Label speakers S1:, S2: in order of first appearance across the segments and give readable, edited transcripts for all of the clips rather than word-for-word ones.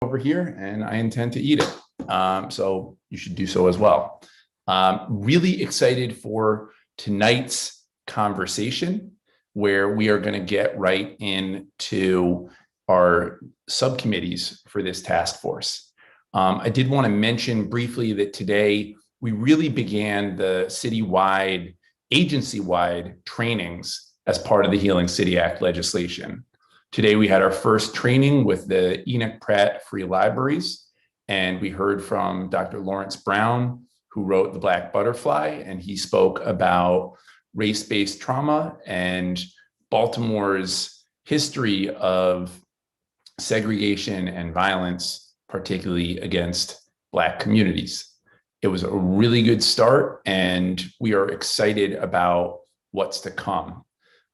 S1: over here and I intend to eat it. So you should do so as well. Really excited for tonight's conversation, where we are going to get right into our subcommittees for this task force. I did want to mention briefly that today we really began the citywide, agency-wide trainings as part of the Healing City Act legislation. Today we had our first training with the Enoch Pratt Free Libraries, and we heard from Dr. Lawrence Brown, who wrote The Black Butterfly, and he spoke about race-based trauma and Baltimore's history of segregation and violence, particularly against Black communities. It was a really good start, and we are excited about what's to come.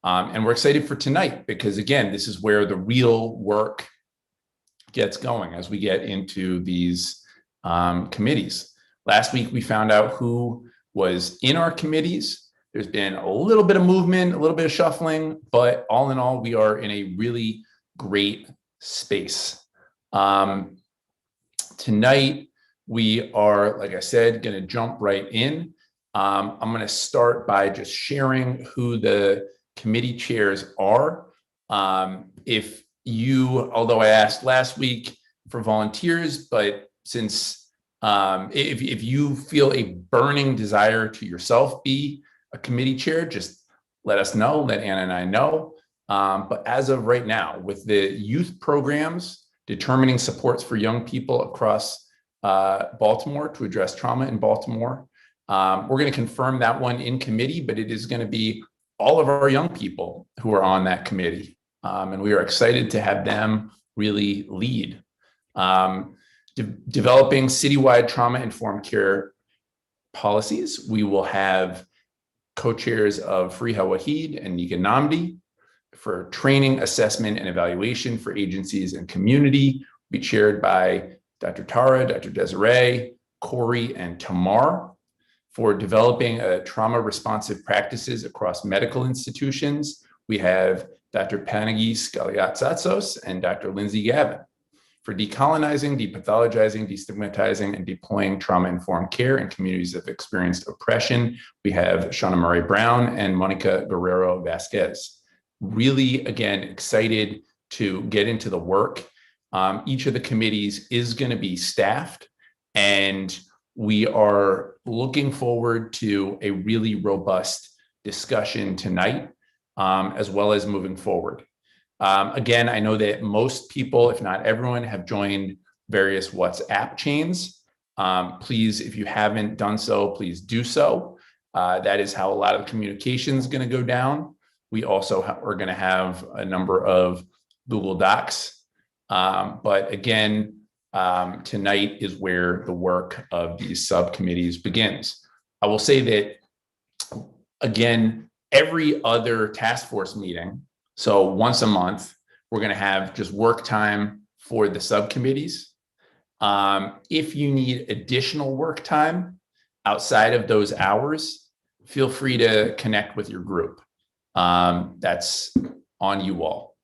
S1: And we're excited for tonight because, again, this is where the real work gets going as we get into these committees. Last week, we found out who was in our committees. There's been a little bit of movement, a little bit of shuffling, but all in all, we are in a really great space. Tonight, we are, like I said, going to jump right in. I'm going to start by just sharing who the committee chairs are. If you, although I asked last week for volunteers, but since if you feel a burning desire to yourself be a committee chair, just let us know, let Anna and I know. But as of right now, with the youth programs determining supports for young people across Baltimore to address trauma in Baltimore, we're going to confirm that one in committee, but it is going to be all of our young people who are on that committee. And we are excited to have them really lead. Developing citywide trauma-informed care policies, we will have co-chairs of Fariha Waheed and Nika Namdi. For training, assessment, and evaluation for agencies and community, be chaired by Dr. Tara, Dr. Desiree, Corey, and Tamar. For developing trauma-responsive practices across medical institutions, we have Dr. Panagis Skaliatsatsos and Dr. Lindsay Gavin. For decolonizing, depathologizing, destigmatizing, and deploying trauma-informed care in communities that have experienced oppression, we have Shauna Murray Brown and Monica Guerrero Vasquez. Really, again, excited to get into the work. Each of the committees is going to be staffed, and we are looking forward to a really robust discussion tonight, as well as moving forward. Again, I know that most people, if not everyone, have joined various WhatsApp chains. Please, if you haven't done so, please do so. That is how a lot of communication is going to go down. We also are going to have a number of Google Docs. But again, tonight is where the work of these subcommittees begins. I will say that, again, every other task force meeting, so once a month, we're going to have just work time for the subcommittees. If you need additional work time outside of those hours, feel free to connect with your group. That's on you all.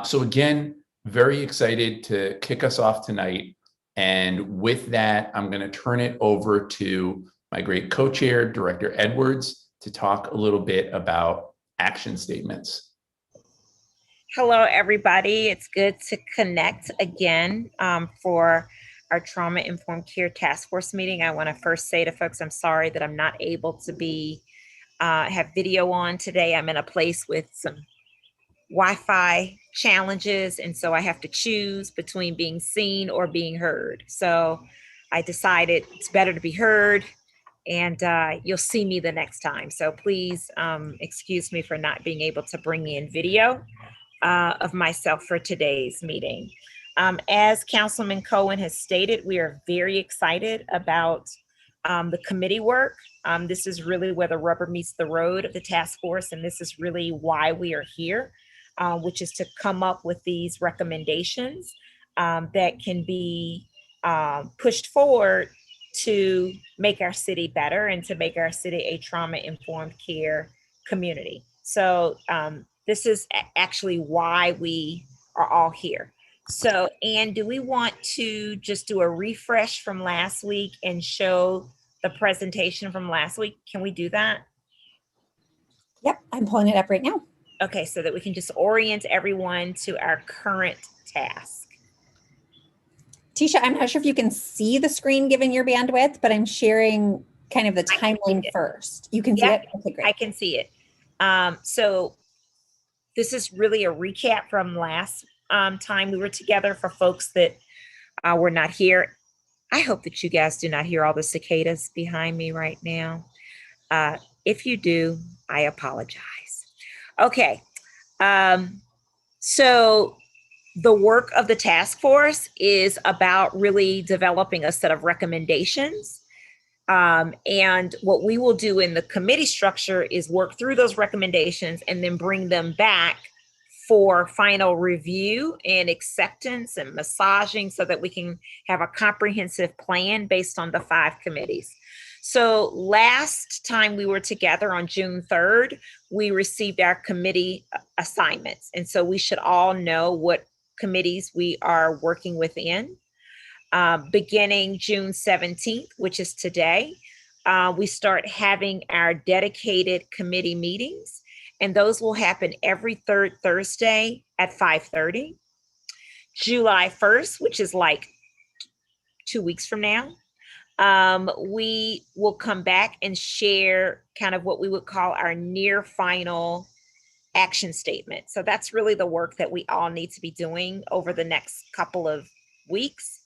S1: So again, very excited to kick us off tonight. And with that, I'm going to turn it over to my great co-chair, Director Edwards, to talk a little bit about action statements.
S2: Hello, everybody. It's good to connect again for our Trauma-Informed Care Task Force meeting. I want to first say to folks, I'm sorry that I'm not able to be have video on today. I'm in a place with some Wi-Fi challenges, and so I have to choose between being seen or being heard. So I decided it's better to be heard, and you'll see me the next time. So please excuse me for not being able to bring in video of myself for today's meeting. As Councilman Cohen has stated, we are very excited about the committee work. This is really where the rubber meets the road of the task force, and this is really why we are here, which is to come up with these recommendations that can be pushed forward to make our city better and to make our city a trauma-informed care community. So this is actually why we are all here. So, Anne, do we want to just do a refresh from last week and show the presentation from last week? Can we do that?
S3: Yep, I'm pulling it up right now.
S2: Okay, so that we can just orient everyone to our current task.
S3: Tisha, I'm not sure if you can see the screen given your bandwidth, but I'm sharing kind of the timeline first. You can see
S2: Yeah,
S3: it? Okay, great.
S2: I can see it. So this is really a recap from last time we were together for folks that were not here. I hope that you guys do not hear all the cicadas behind me right now. If you do, I apologize. Okay. So the work of the task force is about really developing a set of recommendations. And what we will do in the committee structure is work through those recommendations and then bring them back for final review and acceptance and massaging so that we can have a comprehensive plan based on the 5 committees. So last time we were together on June 3rd, we received our committee assignments. And so we should all know what committees we are working within. Beginning June 17th, which is today, we start having our dedicated committee meetings, and those will happen every third Thursday at 5:30. July 1st, which is like 2 weeks from now, we will come back and share kind of what we would call our near final action statement. So that's really the work that we all need to be doing over the next couple of weeks.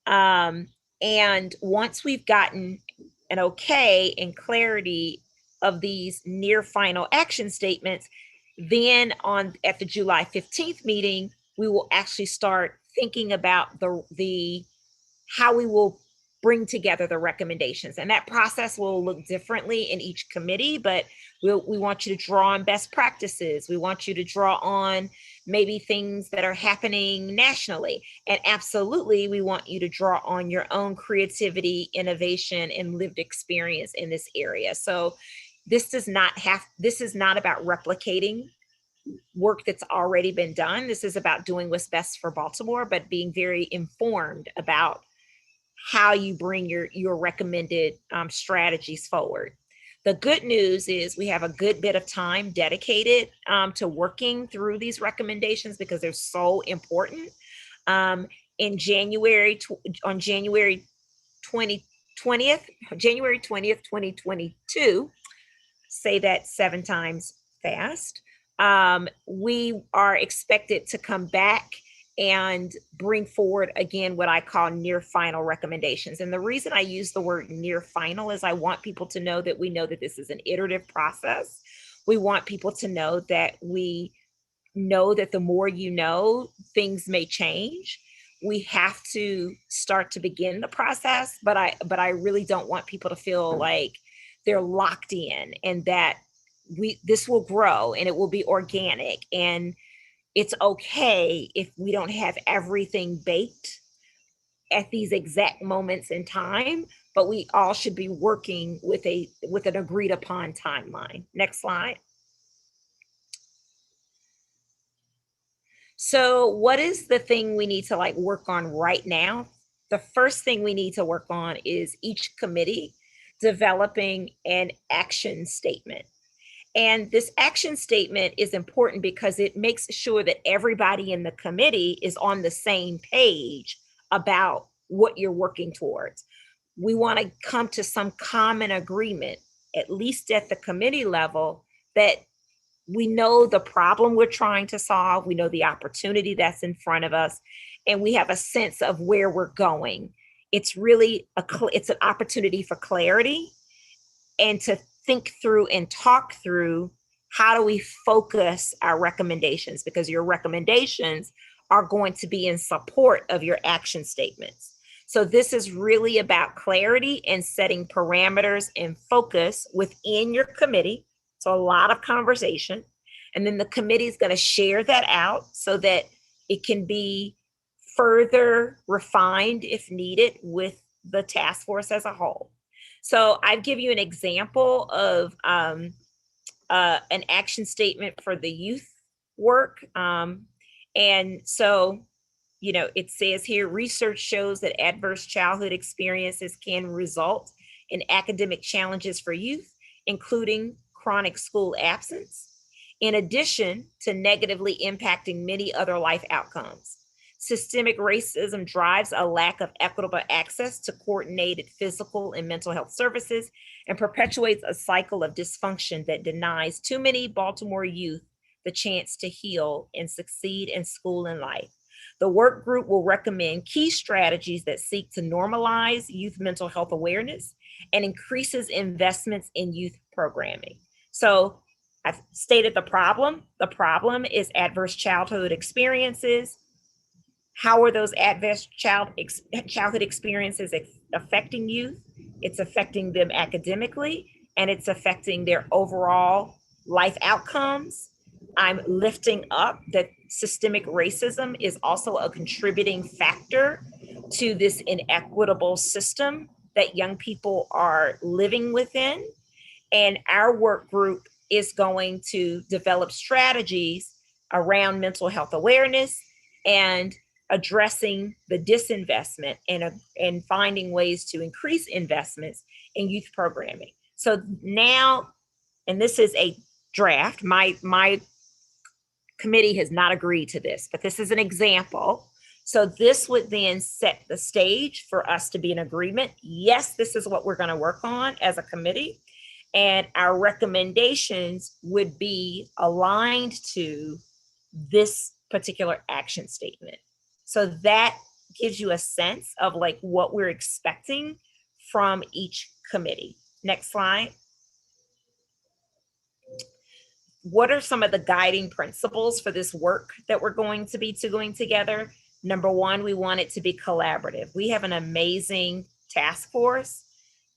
S2: And once we've gotten an okay and clarity of these near final action statements, then at the July 15th meeting, we will actually start thinking about the how we will bring together the recommendations. And that process will look differently in each committee, but we want you to draw on best practices. We want you to draw on maybe things that are happening nationally. And absolutely, we want you to draw on your own creativity, innovation, and lived experience in this area. So this is not about replicating work that's already been done. This is about doing what's best for Baltimore, but being very informed about how you bring your recommended strategies forward. The good news is we have a good bit of time dedicated to working through these recommendations because they're so important. In January, on January 20th, 2022, say that 7 times fast, we are expected to come back and bring forward again what I call near final recommendations. And the reason I use the word near final is I want people to know that we know that this is an iterative process. We want people to know that we know that the more you know, things may change. We have to start to begin the process, but I really don't want people to feel like they're locked in and that this will grow and it will be organic, and it's okay if we don't have everything baked at these exact moments in time, but we all should be working with an agreed upon timeline. Next slide. So what is the thing we need to work on right now? The first thing we need to work on is each committee developing an action statement. And this action statement is important because it makes sure that everybody in the committee is on the same page about what you're working towards. We want to come to some common agreement, at least at the committee level, that we know the problem we're trying to solve, we know the opportunity that's in front of us, and we have a sense of where we're going. It's really it's an opportunity for clarity and to think through and talk through how do we focus our recommendations, because your recommendations are going to be in support of your action statements. So this is really about clarity and setting parameters and focus within your committee. So a lot of conversation. And then the committee is going to share that out so that it can be further refined if needed with the task force as a whole. So I've given you an example of an action statement for the youth work. And so it says here, research shows that adverse childhood experiences can result in academic challenges for youth, including chronic school absence, in addition to negatively impacting many other life outcomes. Systemic racism drives a lack of equitable access to coordinated physical and mental health services and perpetuates a cycle of dysfunction that denies too many Baltimore youth the chance to heal and succeed in school and life. The work group will recommend key strategies that seek to normalize youth mental health awareness and increases investments in youth programming. So I've stated the problem. The problem is adverse childhood experiences. How are those adverse childhood experiences affecting youth? It's affecting them academically, and it's affecting their overall life outcomes. I'm lifting up that systemic racism is also a contributing factor to this inequitable system that young people are living within. And our work group is going to develop strategies around mental health awareness and addressing the disinvestment and finding ways to increase investments in youth programming. So now, and this is a draft, my committee has not agreed to this, but this is an example. So this would then set the stage for us to be in agreement. Yes, this is what we're going to work on as a committee. And our recommendations would be aligned to this particular action statement. So that gives you a sense of like what we're expecting from each committee. Next slide. What are some of the guiding principles for this work that we're going to be doing together? Number one, we want it to be collaborative. We have an amazing task force.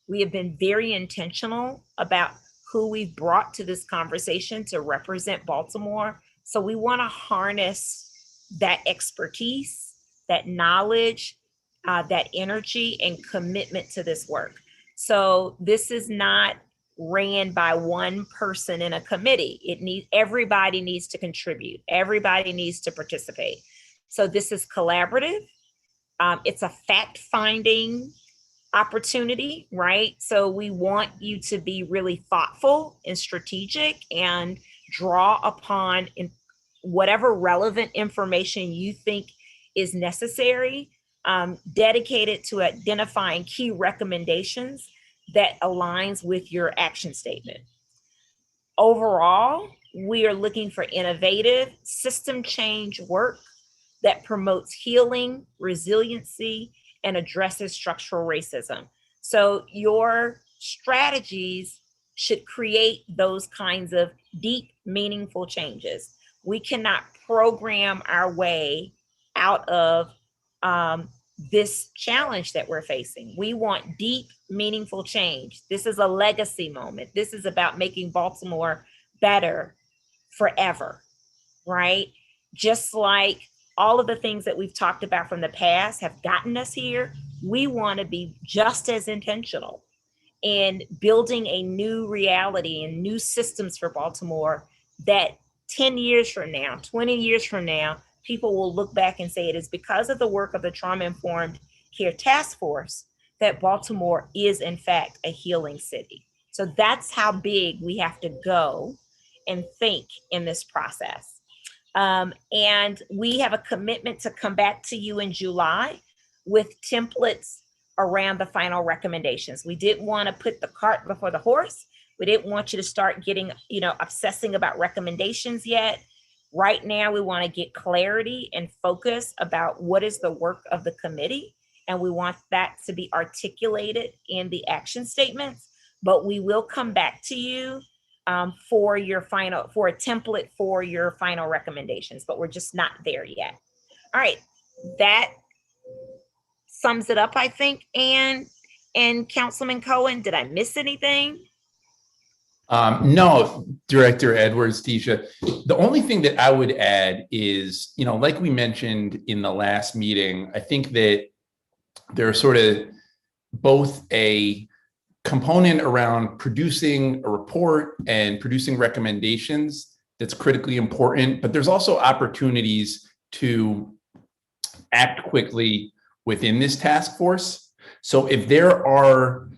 S2: We have been very intentional about who we've brought to this conversation to represent Baltimore. So we want to harness that expertise, that knowledge, that energy and commitment to this work. So this is not ran by one person in a committee. Everybody needs to contribute. Everybody needs to participate. So this is collaborative. It's a fact-finding opportunity, right? So we want you to be really thoughtful and strategic and draw upon whatever relevant information you think is necessary, dedicated to identifying key recommendations that aligns with your action statement. Overall, we are looking for innovative system change work that promotes healing, resiliency, and addresses structural racism. So your strategies should create those kinds of deep, meaningful changes. We cannot program our way out of this challenge that we're facing. We want deep, meaningful change. This is a legacy moment. This is about making Baltimore better forever, right? Just like all of the things that we've talked about from the past have gotten us here, we want to be just as intentional in building a new reality and new systems for Baltimore that 10 years from now, 20 years from now, people will look back and say it is because of the work of the Trauma-Informed Care Task Force that Baltimore is in fact a healing city. So that's how big we have to go and think in this process. And we have a commitment to come back to you in July with templates around the final recommendations. We didn't want to put the cart before the horse. We didn't want you to start getting, obsessing about recommendations yet. Right now, we want to get clarity and focus about what is the work of the committee. And we want that to be articulated in the action statements, but we will come back to you for a template for your final recommendations, but we're just not there yet. All right, that sums it up, I think. And Councilman Cohen, did I miss anything?
S1: No, Director Edwards, Tisha. The only thing that I would add is, like we mentioned in the last meeting, I think that there's sort of both a component around producing a report and producing recommendations that's critically important, but there's also opportunities to act quickly within this task force. So if there are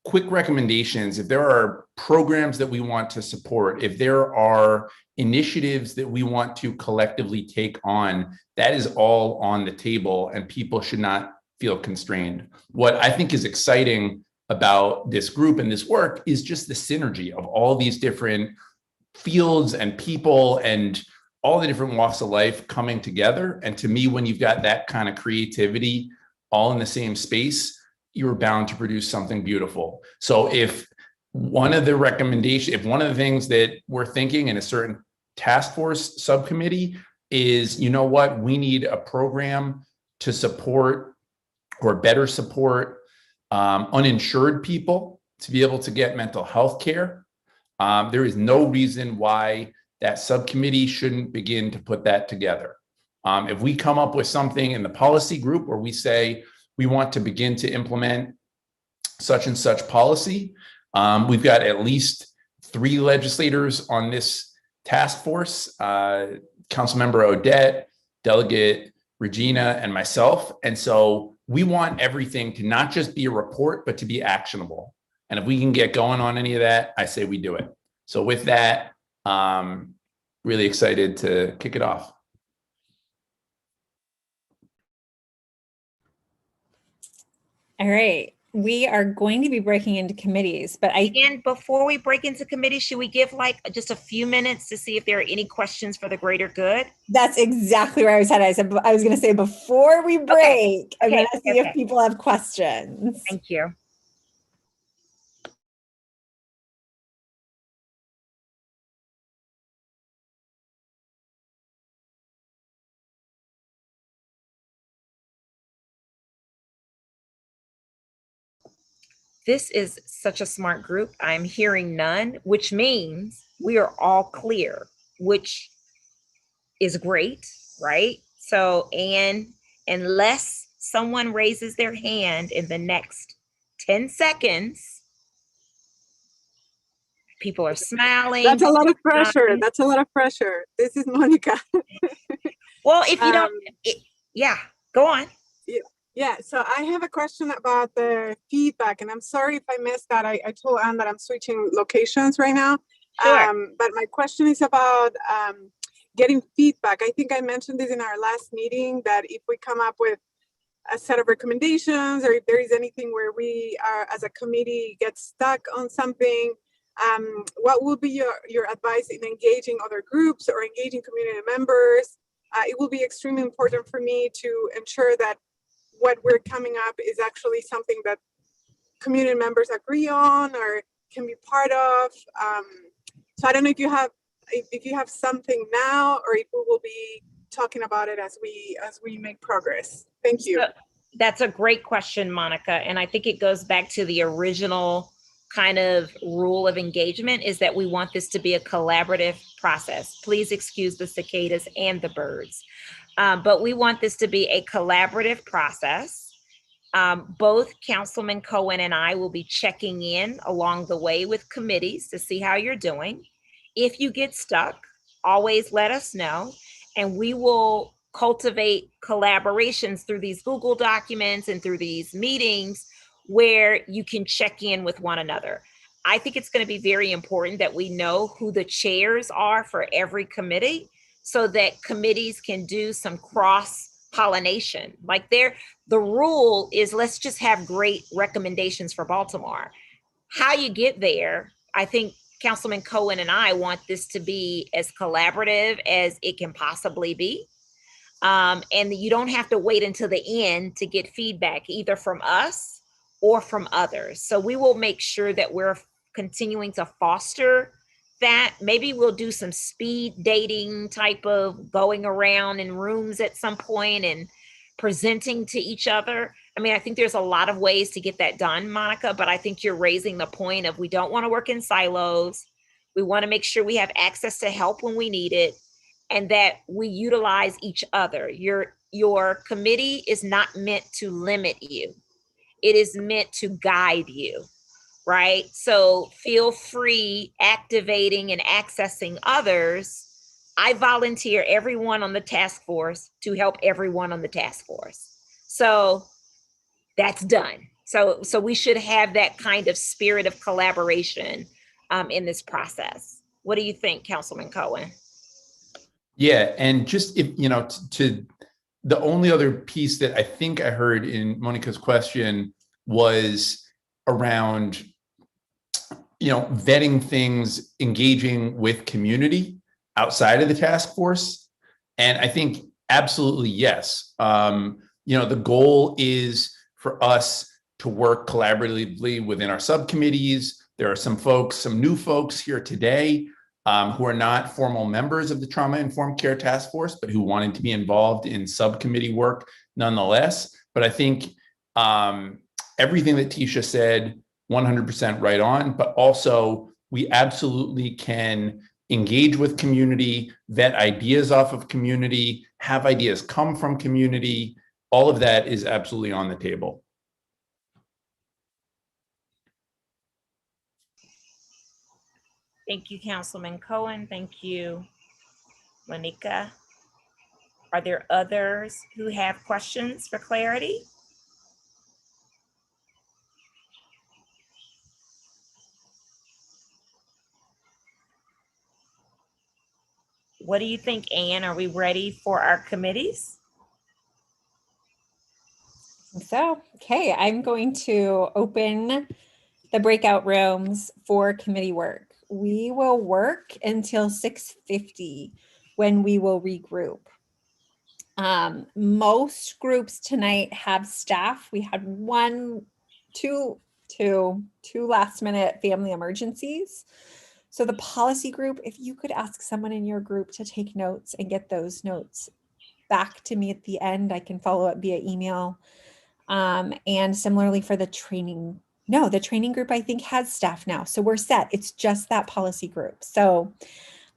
S1: quick recommendations, if there are programs that we want to support, if there are initiatives that we want to collectively take on, that is all on the table and people should not feel constrained. What I think is exciting about this group and this work is just the synergy of all these different fields and people and all the different walks of life coming together. And to me, when you've got that kind of creativity all in the same space, you're bound to produce something beautiful. So if one of the things that we're thinking in a certain task force subcommittee is, you know what, we need a program to support or better support uninsured people to be able to get mental health care. There is no reason why that subcommittee shouldn't begin to put that together. If we come up with something in the policy group where we say we want to begin to implement such and such policy, we've got at least 3 legislators on this task force, Councilmember Odette, Delegate Regina, and myself. And so we want everything to not just be a report, but to be actionable. And if we can get going on any of that, I say we do it. So with that, really excited to kick it off.
S3: All right. We are going to be breaking into committees, but
S2: And before we break into committee, should we give like just a few minutes to see if there are any questions for the greater good?
S3: that's exactly where I was headed. I was going to say before we break, I'm going to see if people have questions.
S2: Thank you. This is such a smart group. I'm hearing none, which means we are all clear, which is great, right? So, and unless someone raises their hand in the next 10 seconds, people are smiling.
S4: That's a lot of pressure. That's a lot of pressure. This is Monica.
S2: Well, if you don't, yeah, go on.
S4: Yeah, so I have a question about the feedback, and I'm sorry if I missed that. I told Anne that I'm switching locations right now.
S2: Sure.
S4: But my question is about getting feedback. I think I mentioned this in our last meeting, that if we come up with a set of recommendations, or if there is anything where we are, as a committee, get stuck on something, what will be your advice in engaging other groups or engaging community members? It will be extremely important for me to ensure that what we're coming up is actually something that community members agree on or can be part of. So I don't know if you have something now, or if we will be talking about it as we make progress. Thank you.
S2: That's a great question, Monica. And I think it goes back to the original kind of rule of engagement, is that we want this to be a collaborative process. Please excuse the cicadas and the birds. But we want this to be a collaborative process. Both Councilman Cohen and I will be checking in along the way with committees to see how you're doing. If you get stuck, always let us know, and we will cultivate collaborations through these Google documents and through these meetings where you can check in with one another. I think it's going to be very important that we know who the chairs are for every committee, so that committees can do some cross-pollination. Like the rule is, let's just have great recommendations for Baltimore. How you get there, I think Councilman Cohen and I want this to be as collaborative as it can possibly be. And you don't have to wait until the end to get feedback, either from us or from others. So we will make sure that we're continuing to foster that. Maybe we'll do some speed dating type of going around in rooms at some point and presenting to each other. I mean, I think there's a lot of ways to get that done, Monica, but I think you're raising the point of, we don't want to work in silos. We want to make sure we have access to help when we need it, and that we utilize each other. Your committee is not meant to limit you. It is meant to guide you. Right? So feel free activating and accessing others I volunteer everyone on the task force to help everyone on the task force. So that's done. So we should have that kind of spirit of collaboration in this process. What do you think, Councilman Cohen?
S1: Yeah, and just if to the only other piece that I think I heard in Monica's question was around vetting things, engaging with community outside of the task force. And I think absolutely yes. The goal is for us to work collaboratively within our subcommittees. There are some new folks here today who are not formal members of the Trauma-Informed Care Task Force, but who wanted to be involved in subcommittee work nonetheless. But I think everything that Tisha said, 100% right on, but also we absolutely can engage with community, vet ideas off of community, have ideas come from community. All of that is absolutely on the table.
S2: Thank you, Councilman Cohen. Thank you, Monica. Are there others who have questions for clarity? What do you think, Anne? Are we ready for our committees?
S3: So, okay, I'm going to open the breakout rooms for committee work. We will work until 6:50 when we will regroup. Most groups tonight have staff. We had two last minute family emergencies. So the policy group, if you could ask someone in your group to take notes and get those notes back to me at the end, I can follow up via email. And similarly for the training, the training group I think has staff now. So we're set. It's just that policy group. So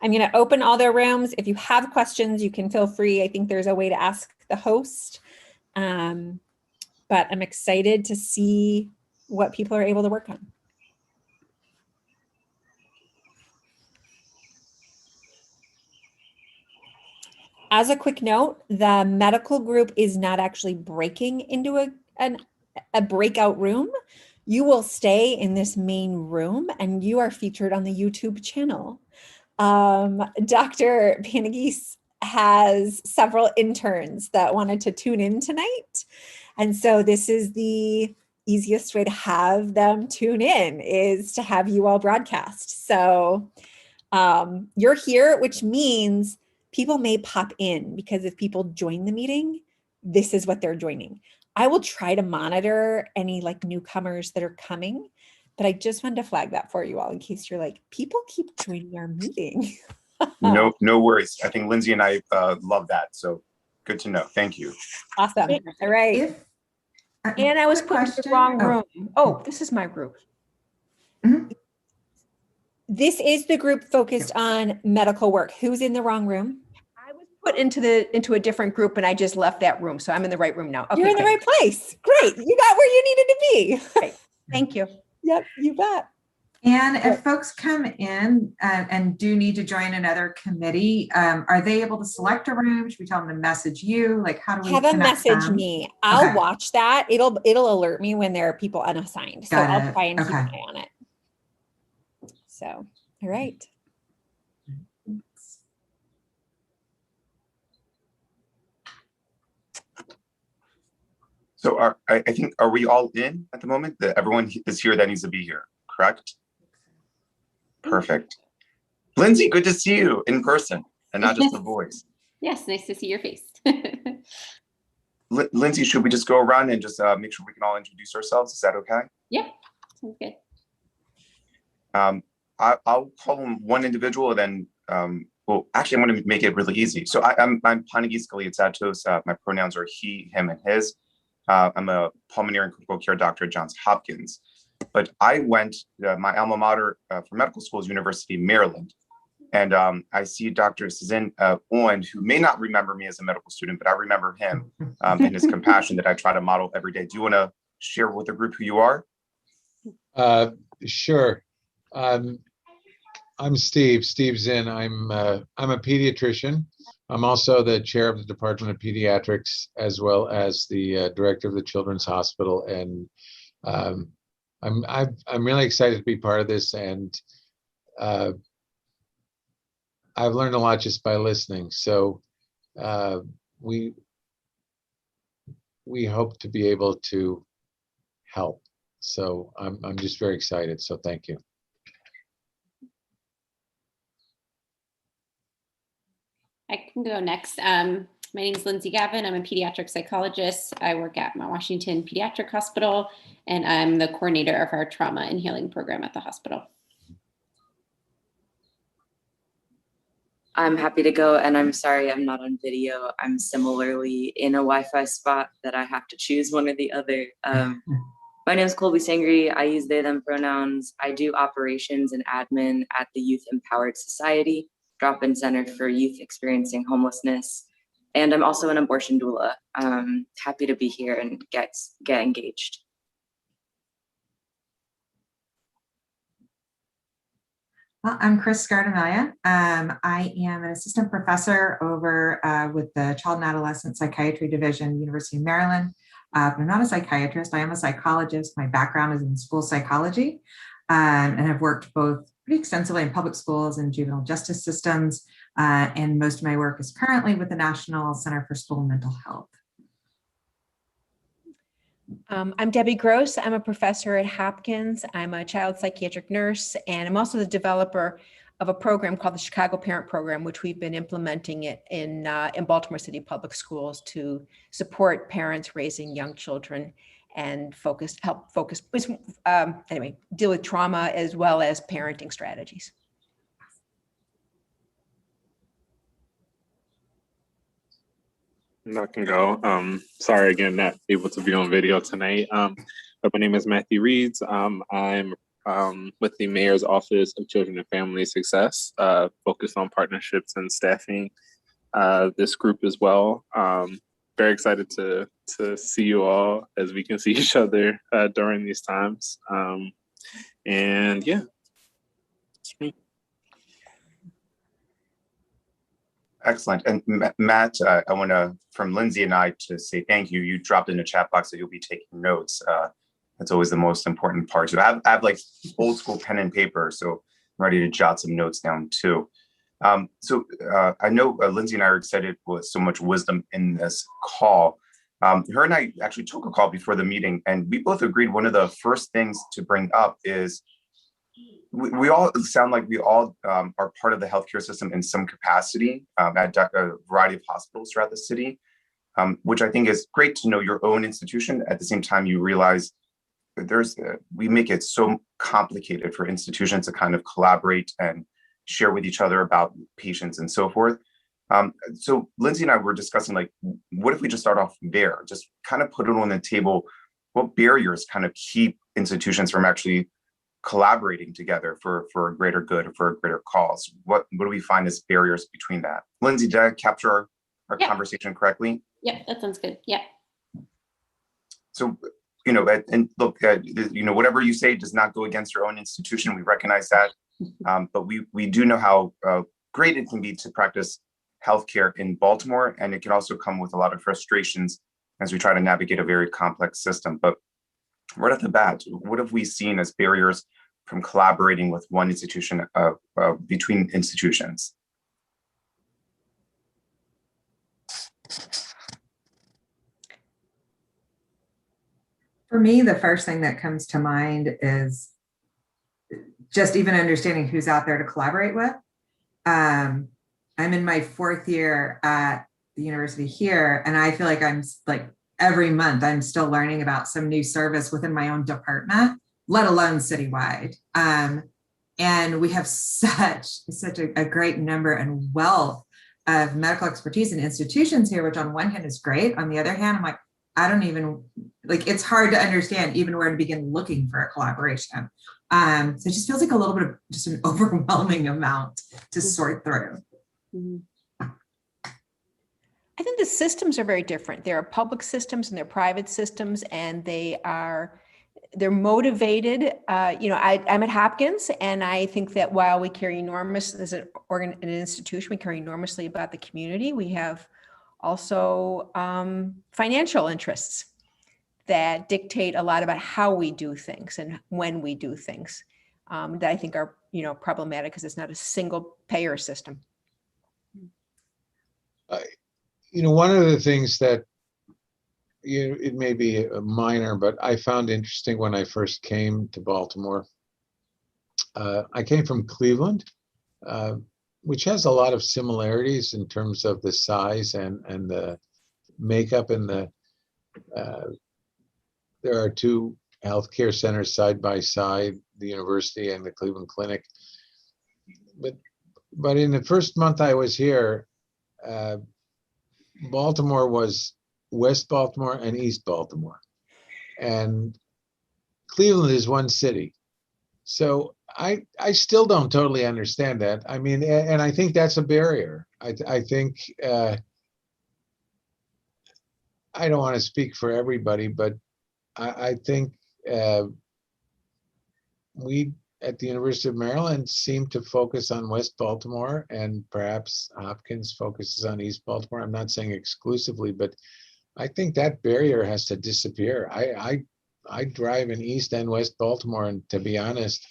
S3: I'm going to open all their rooms. If you have questions, you can feel free. I think there's a way to ask the host. But I'm excited to see what people are able to work on. As a quick note, the medical group is not actually breaking into a breakout room. You will stay in this main room and you are featured on the YouTube channel. Dr. Panagis has several interns that wanted to tune in tonight. And so this is the easiest way to have them tune in, is to have you all broadcast. So you're here, which means people may pop in, because if people join the meeting, this is what they're joining. I will try to monitor any newcomers that are coming, but I just wanted to flag that for you all in case you're like, people keep joining our meeting.
S5: No worries. I think Lindsay and I love that. So good to know. Thank you.
S3: Awesome. All right.
S6: And I was put in the wrong room. Oh, this is my group. Mm-hmm.
S3: This is the group focused on medical work. Who's in the wrong room?
S6: I was put into a different group and I just left that room. So I'm in the right room now. Okay,
S3: you're in the right place. Great. You got where you needed to be.
S6: Right. Thank you.
S3: Yep, you bet.
S7: And if folks come in and do need to join another committee, are they able to select a room? Should we tell them to message you? Like, how do we
S3: have a message
S7: them?
S3: Me? I'll watch that. It'll alert me when there are people unassigned. So I'll try and keep an eye on it. So, all right.
S5: So I think, are we all in at the moment? That everyone is here that needs to be here, correct? Perfect. Lindsay, good to see you in person and not just the voice.
S8: Yes, nice to see your face.
S5: Lindsay, should we just go around and just make sure we can all introduce ourselves? Is that okay?
S8: Yeah, sounds good.
S5: I'll call on one individual and then, well, actually, I'm going to make it really easy. So I'm Panagis Kaliatsatos. My pronouns are he, him, and his. I'm a pulmonary and critical care doctor at Johns Hopkins. But I went, my alma mater for medical school is University of Maryland. And I see Dr. Suzanne Owen, who may not remember me as a medical student, but I remember him and his compassion that I try to model every day. Do you want to share with the group who you are?
S9: Sure. I'm Steve Zinn. I'm a pediatrician. I'm also the chair of the Department of Pediatrics, as well as the director of the Children's Hospital. And I'm really excited to be part of this. And I've learned a lot just by listening. So we hope to be able to help. So I'm just very excited. So thank you.
S8: I can go next. My name is Lindsay Gavin. I'm a pediatric psychologist. I work at Mount Washington Pediatric Hospital, and I'm the coordinator of our trauma and healing program at the hospital.
S10: I'm happy to go, and I'm sorry I'm not on video. I'm similarly in a Wi-Fi spot that I have to choose one or the other. My name is Colby Sangri. I use they, them pronouns. I do operations and admin at the Youth Empowered Society, drop-in center for youth experiencing homelessness. And I'm also an abortion doula. Happy to be here and get engaged.
S7: Well, I'm Chris Scardamaglia. I am an assistant professor over with the Child and Adolescent Psychiatry Division, University of Maryland. But I'm not a psychiatrist. I am a psychologist. My background is in school psychology, and I've worked both pretty extensively in public schools and juvenile justice systems. And most of my work is currently with the National Center for School Mental Health.
S6: I'm Debbie Gross. I'm a professor at Hopkins. I'm a child psychiatric nurse, and I'm also the developer of a program called the Chicago Parent Program, which we've been implementing it in Baltimore City Public Schools to support parents raising young children and deal with trauma as well as parenting strategies.
S11: I can go. Sorry again, not able to be on video tonight. But my name is Matthew Reeds. I'm with the Mayor's Office of Children and Family Success, focused on partnerships and staffing this group as well. Very excited to see you all as we can see each other during these times. And yeah, that's me.
S5: Excellent. And Matt, I want to, from Lindsay and I, to say thank you. You dropped in the chat box that you'll be taking notes. That's always the most important part. So I have like old school pen and paper, so I'm ready to jot some notes down too. I know Lindsay and I are excited with so much wisdom in this call. Her and I actually took a call before the meeting, and we both agreed one of the first things to bring up is we all sound like we all are part of the healthcare system in some capacity at a variety of hospitals throughout the city, which I think is great to know your own institution. At the same time, you realize that we make it so complicated for institutions to kind of collaborate and share with each other about patients and so forth. So Lindsay and I were discussing, like, what if we just start off there, just kind of put it on the table, what barriers kind of keep institutions from actually collaborating together for a greater good or for a greater cause? What do we find as barriers between that? Lindsay, did I capture our conversation correctly?
S8: Yep, that sounds good. Yep.
S5: So, and look, whatever you say does not go against your own institution. We recognize that. But we do know how great it can be to practice healthcare in Baltimore, and it can also come with a lot of frustrations as we try to navigate a very complex system. But right off the bat, what have we seen as barriers from collaborating with one institution between institutions?
S7: For me, the first thing that comes to mind is just even understanding who's out there to collaborate with. I'm in my 4th year at the university here, and I feel like I'm like every month I'm still learning about some new service within my own department, let alone citywide. And we have such a great number and wealth of medical expertise and institutions here, which on one hand is great. On the other hand, I'm like, I don't even, like, it's hard to understand even where to begin looking for a collaboration. So it just feels like a little bit of just an overwhelming amount to sort through.
S6: I think the systems are very different. There are public systems and there are private systems, and they are they're motivated. You know, I'm at Hopkins, and I think that while we care enormous as an institution, we care enormously about the community. We have also financial interests that dictate a lot about how we do things and when we do things, that I think are, you know, problematic because it's not a single payer system.
S9: You know, one of the things that, you know, it may be a minor, but I found interesting when I first came to Baltimore. I came from Cleveland, which has a lot of similarities in terms of the size and the makeup, and there are two healthcare centers side by side, the university and the Cleveland Clinic. But in the first month I was here, Baltimore was West Baltimore and East Baltimore, and Cleveland is one city. So I still don't totally understand that. I mean, and I think that's a barrier. I think I don't want to speak for everybody, but I think we at the University of Maryland seem to focus on West Baltimore, and perhaps Hopkins focuses on East Baltimore. I'm not saying exclusively, but I think that barrier has to disappear. I drive in East and West Baltimore, and to be honest,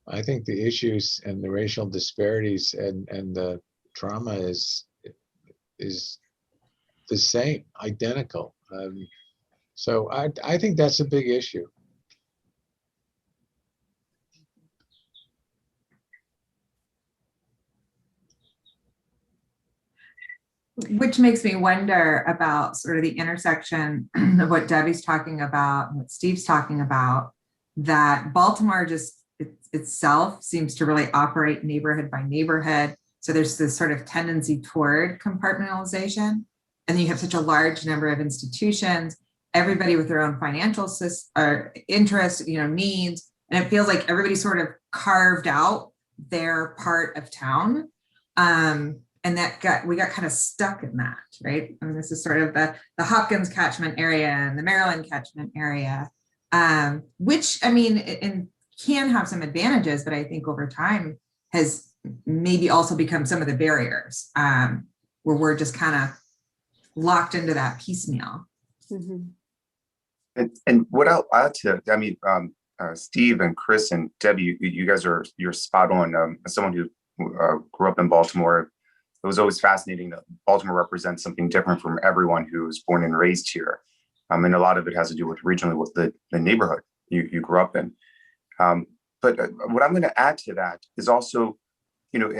S9: I think the issues and the racial disparities and the trauma is the same, identical. So I think that's a big issue.
S7: Which makes me wonder about sort of the intersection of what Debbie's talking about and what Steve's talking about, that Baltimore just itself seems to really operate neighborhood by neighborhood. So there's this sort of tendency toward compartmentalization. And then you have such a large number of institutions, everybody with their own financial interests, you know, needs. And it feels like everybody sort of carved out their part of town. And we got kind of stuck in that, right? I mean, this is sort of the Hopkins catchment area and the Maryland catchment area, which, I mean, can have some advantages, but I think over time has maybe also become some of the barriers, where we're just kind of locked into that piecemeal.
S8: Mm-hmm.
S5: And what I'll add to, I mean, Steve and Chris and Debbie, you guys you're spot on. As someone who grew up in Baltimore, it was always fascinating that Baltimore represents something different from everyone who was born and raised here. And a lot of it has to do with regionally with the neighborhood you grew up in. But what I'm going to add to that is also, you know,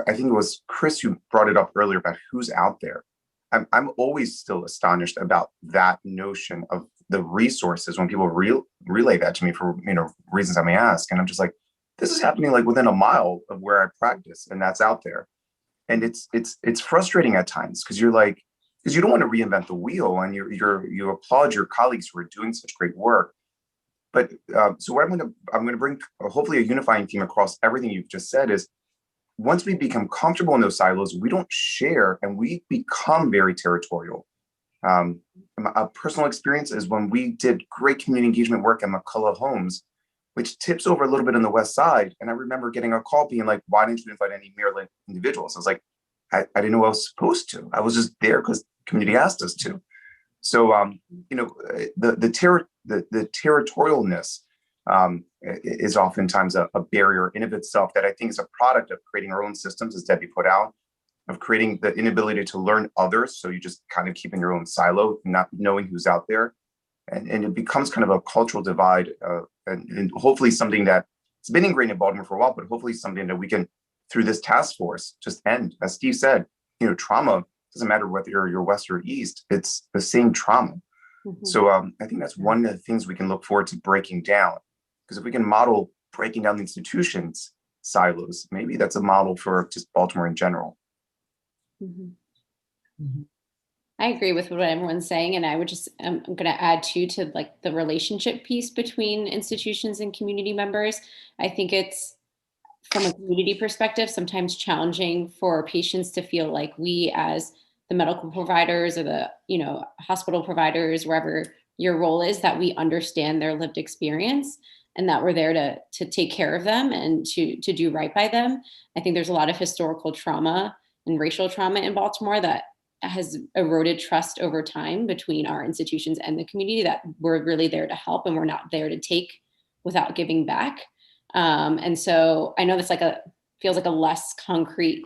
S5: I think it was Chris who brought it up earlier about who's out there. I'm always still astonished about that notion of the resources when people relay that to me for, you know, reasons I may ask. And I'm just like, this is happening like within a mile of where I practice, and that's out there. And it's frustrating at times because you're like, because you don't want to reinvent the wheel, and you applaud your colleagues who are doing such great work. But so what I'm going to bring hopefully a unifying theme across everything you've just said is, once we become comfortable in those silos, we don't share and we become very territorial. A personal experience is when we did great community engagement work at McCullough Homes, which tips over a little bit on the West Side. And I remember getting a call being like, why didn't you invite any Maryland individuals? I was like, I didn't know I was supposed to. I was just there because the community asked us to. So, you know, the territorialness is oftentimes a barrier in of itself that I think is a product of creating our own systems, as Debbie put out, of creating the inability to learn others. So you just kind of keep in your own silo, not knowing who's out there. And it becomes kind of a cultural divide, and hopefully something that's been ingrained in Baltimore for a while, but hopefully something that we can, through this task force, just end. As Steve said, you know, trauma doesn't matter whether you're West or East, it's the same trauma. Mm-hmm. So I think that's one of the things we can look forward to breaking down, because if we can model breaking down the institutions silos, maybe that's a model for just Baltimore in general.
S8: Mm-hmm. Mm-hmm. I agree with what everyone's saying. And I would just, I'm going to add too, to like the relationship piece between institutions and community members. I think it's, from a community perspective, sometimes challenging for patients to feel like we as the medical providers or the, you know, hospital providers, wherever your role is, that we understand their lived experience and that we're there to take care of them and to do right by them. I think there's a lot of historical trauma and racial trauma in Baltimore that has eroded trust over time between our institutions and the community, that we're really there to help and we're not there to take without giving back. And so I know that's feels like a less concrete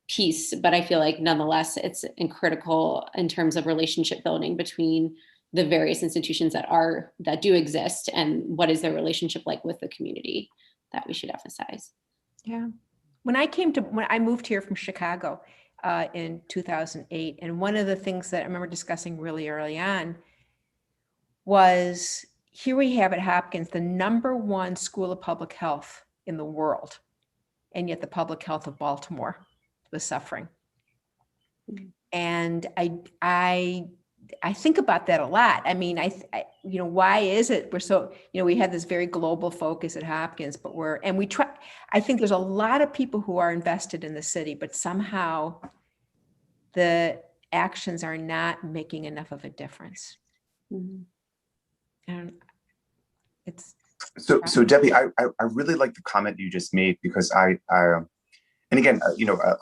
S8: piece, but I feel like nonetheless, it's critical in terms of relationship building between the various institutions that do exist, and what is their relationship like with the community that we should emphasize.
S6: Yeah. When I moved here from Chicago in 2008, and one of the things that I remember discussing really early on was, here we have at Hopkins, the #1 school of public health in the world, and yet the public health of Baltimore was suffering. And I think about that a lot. I mean, why is it we're so, we have this very global focus at Hopkins, but I think there's a lot of people who are invested in the city, but somehow the actions are not making enough of a difference.
S8: Mm-hmm.
S6: And it's
S5: So Debbie, I really like the comment you just made, because and again,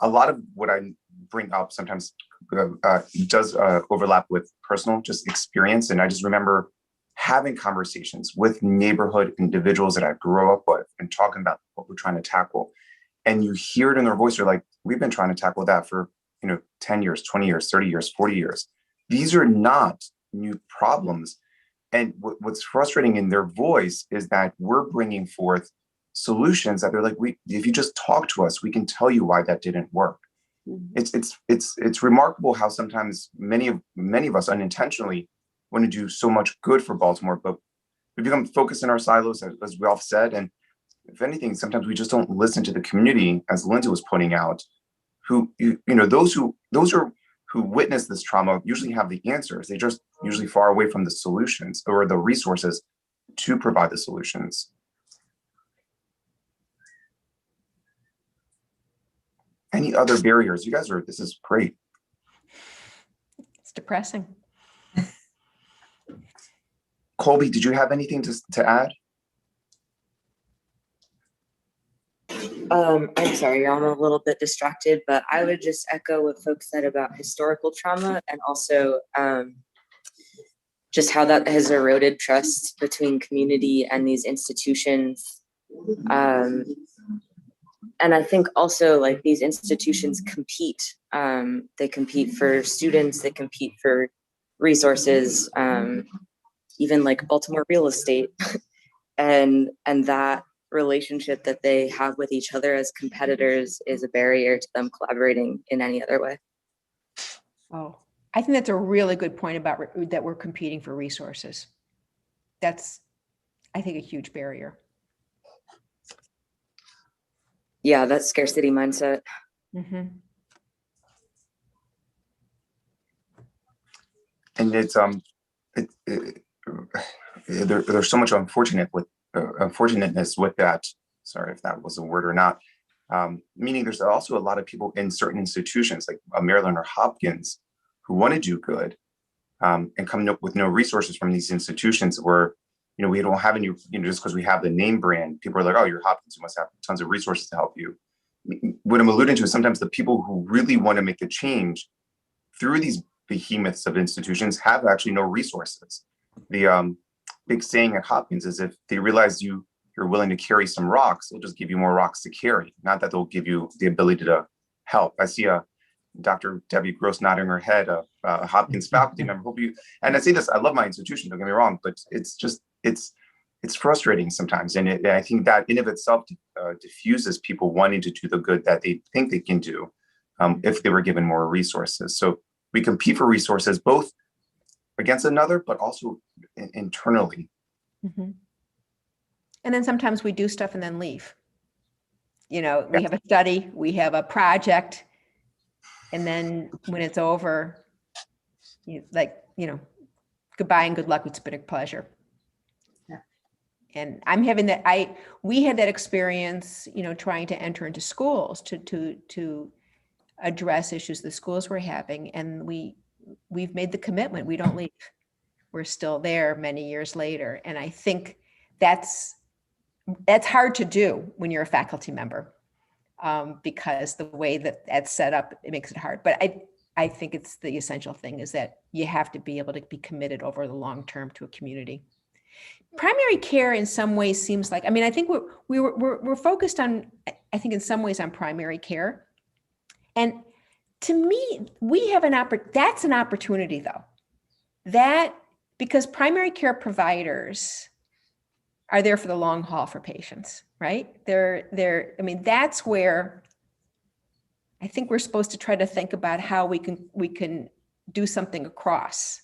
S5: a lot of what I bring up sometimes does overlap with personal just experience. And I just remember having conversations with neighborhood individuals that I grew up with and talking about what we're trying to tackle. And you hear it in their voice, you're like, we've been trying to tackle that for 10 years, 20 years, 30 years, 40 years. These are not new problems. And what's frustrating in their voice is that we're bringing forth solutions that they're like, if you just talk to us, we can tell you why that didn't work. It's remarkable how sometimes many of us unintentionally want to do so much good for Baltimore, but we become focused in our silos, as we all said. And if anything, sometimes we just don't listen to the community, as Linda was pointing out, those who witness this trauma usually have the answers. They're just usually far away from the solutions or the resources to provide the solutions. Any other barriers? You guys this is great.
S6: It's depressing.
S5: Colby, did you have anything to add?
S10: I'm sorry, I'm a little bit distracted, but I would just echo what folks said about historical trauma, and also just how that has eroded trust between community and these institutions. And I think also, like, these institutions compete. They compete for students, they compete for resources, even like Baltimore real estate. and that relationship that they have with each other as competitors is a barrier to them collaborating in any other way.
S6: Oh, I think that's a really good point about that we're competing for resources. That's, I think, a huge barrier.
S10: Yeah, that scarcity mindset.
S6: Mm-hmm.
S5: And there's so much unfortunateness with that. Sorry if that was a word or not. Meaning there's also a lot of people in certain institutions like Maryland or Hopkins who want to do good and come up with no resources from these institutions where, we don't have any, just because we have the name brand, people are like, oh, you're Hopkins, you must have tons of resources to help you. What I'm alluding to is sometimes the people who really want to make the change through these behemoths of institutions have actually no resources. The big saying at Hopkins is, if they realize you're willing to carry some rocks, they'll just give you more rocks to carry, not that they'll give you the ability to help. I see Dr. Debbie Gross nodding her head, a Hopkins faculty member. And I say this, I love my institution, don't get me wrong, but it's frustrating sometimes. And I think that in of itself diffuses people wanting to do the good that they think they can do if they were given more resources. So we compete for resources, both against another, but also internally.
S6: Mm-hmm. And then sometimes we do stuff and then leave. We have a study, we have a project, and then when it's over, goodbye and good luck. It's been a pleasure.
S7: Yeah.
S6: And I'm having that. We had that experience, trying to enter into schools to address issues the schools were having, and we've made the commitment. We don't leave. we're still there many years later. And I think that's hard to do when you're a faculty member, because the way that that's set up, it makes it hard. But I think it's the essential thing is that you have to be able to be committed over the long term to a community. Primary care in some ways seems like, I mean, I think we're focused on, I think in some ways on primary care. And to me, we have that's an opportunity though. Because primary care providers are there for the long haul for patients, right? I mean, that's where I think we're supposed to try to think about how we can do something across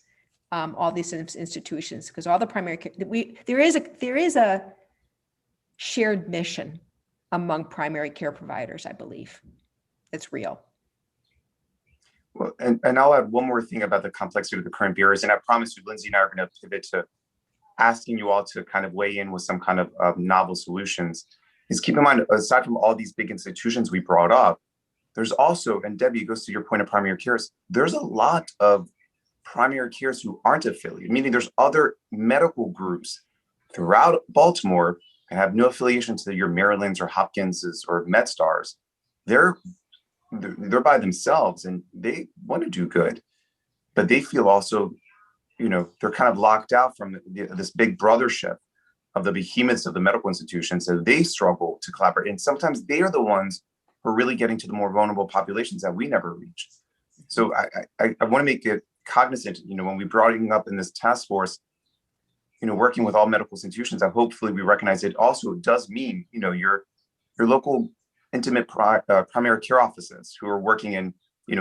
S6: all these institutions, because all the primary care, there is a shared mission among primary care providers, I believe. It's real.
S5: Well, and I'll add one more thing about the complexity of the current barriers. And I promise you, Lindsay and I are going to pivot to asking you all to kind of weigh in with some kind of novel solutions. Is keep in mind, aside from all these big institutions we brought up, there's also, and Debbie, it goes to your point of primary cares, there's a lot of primary cares who aren't affiliated, meaning there's other medical groups throughout Baltimore and have no affiliation to your Marylands or Hopkinses or MedStars. They're by themselves and they want to do good, but they feel also, they're kind of locked out from this big brothership of the behemoths of the medical institutions. So they struggle to collaborate. And sometimes they are the ones who are really getting to the more vulnerable populations that we never reach. So I want to make it cognizant, when we brought it up in this task force, working with all medical institutions, that hopefully we recognize it also does mean, your local intimate primary care offices who are working in,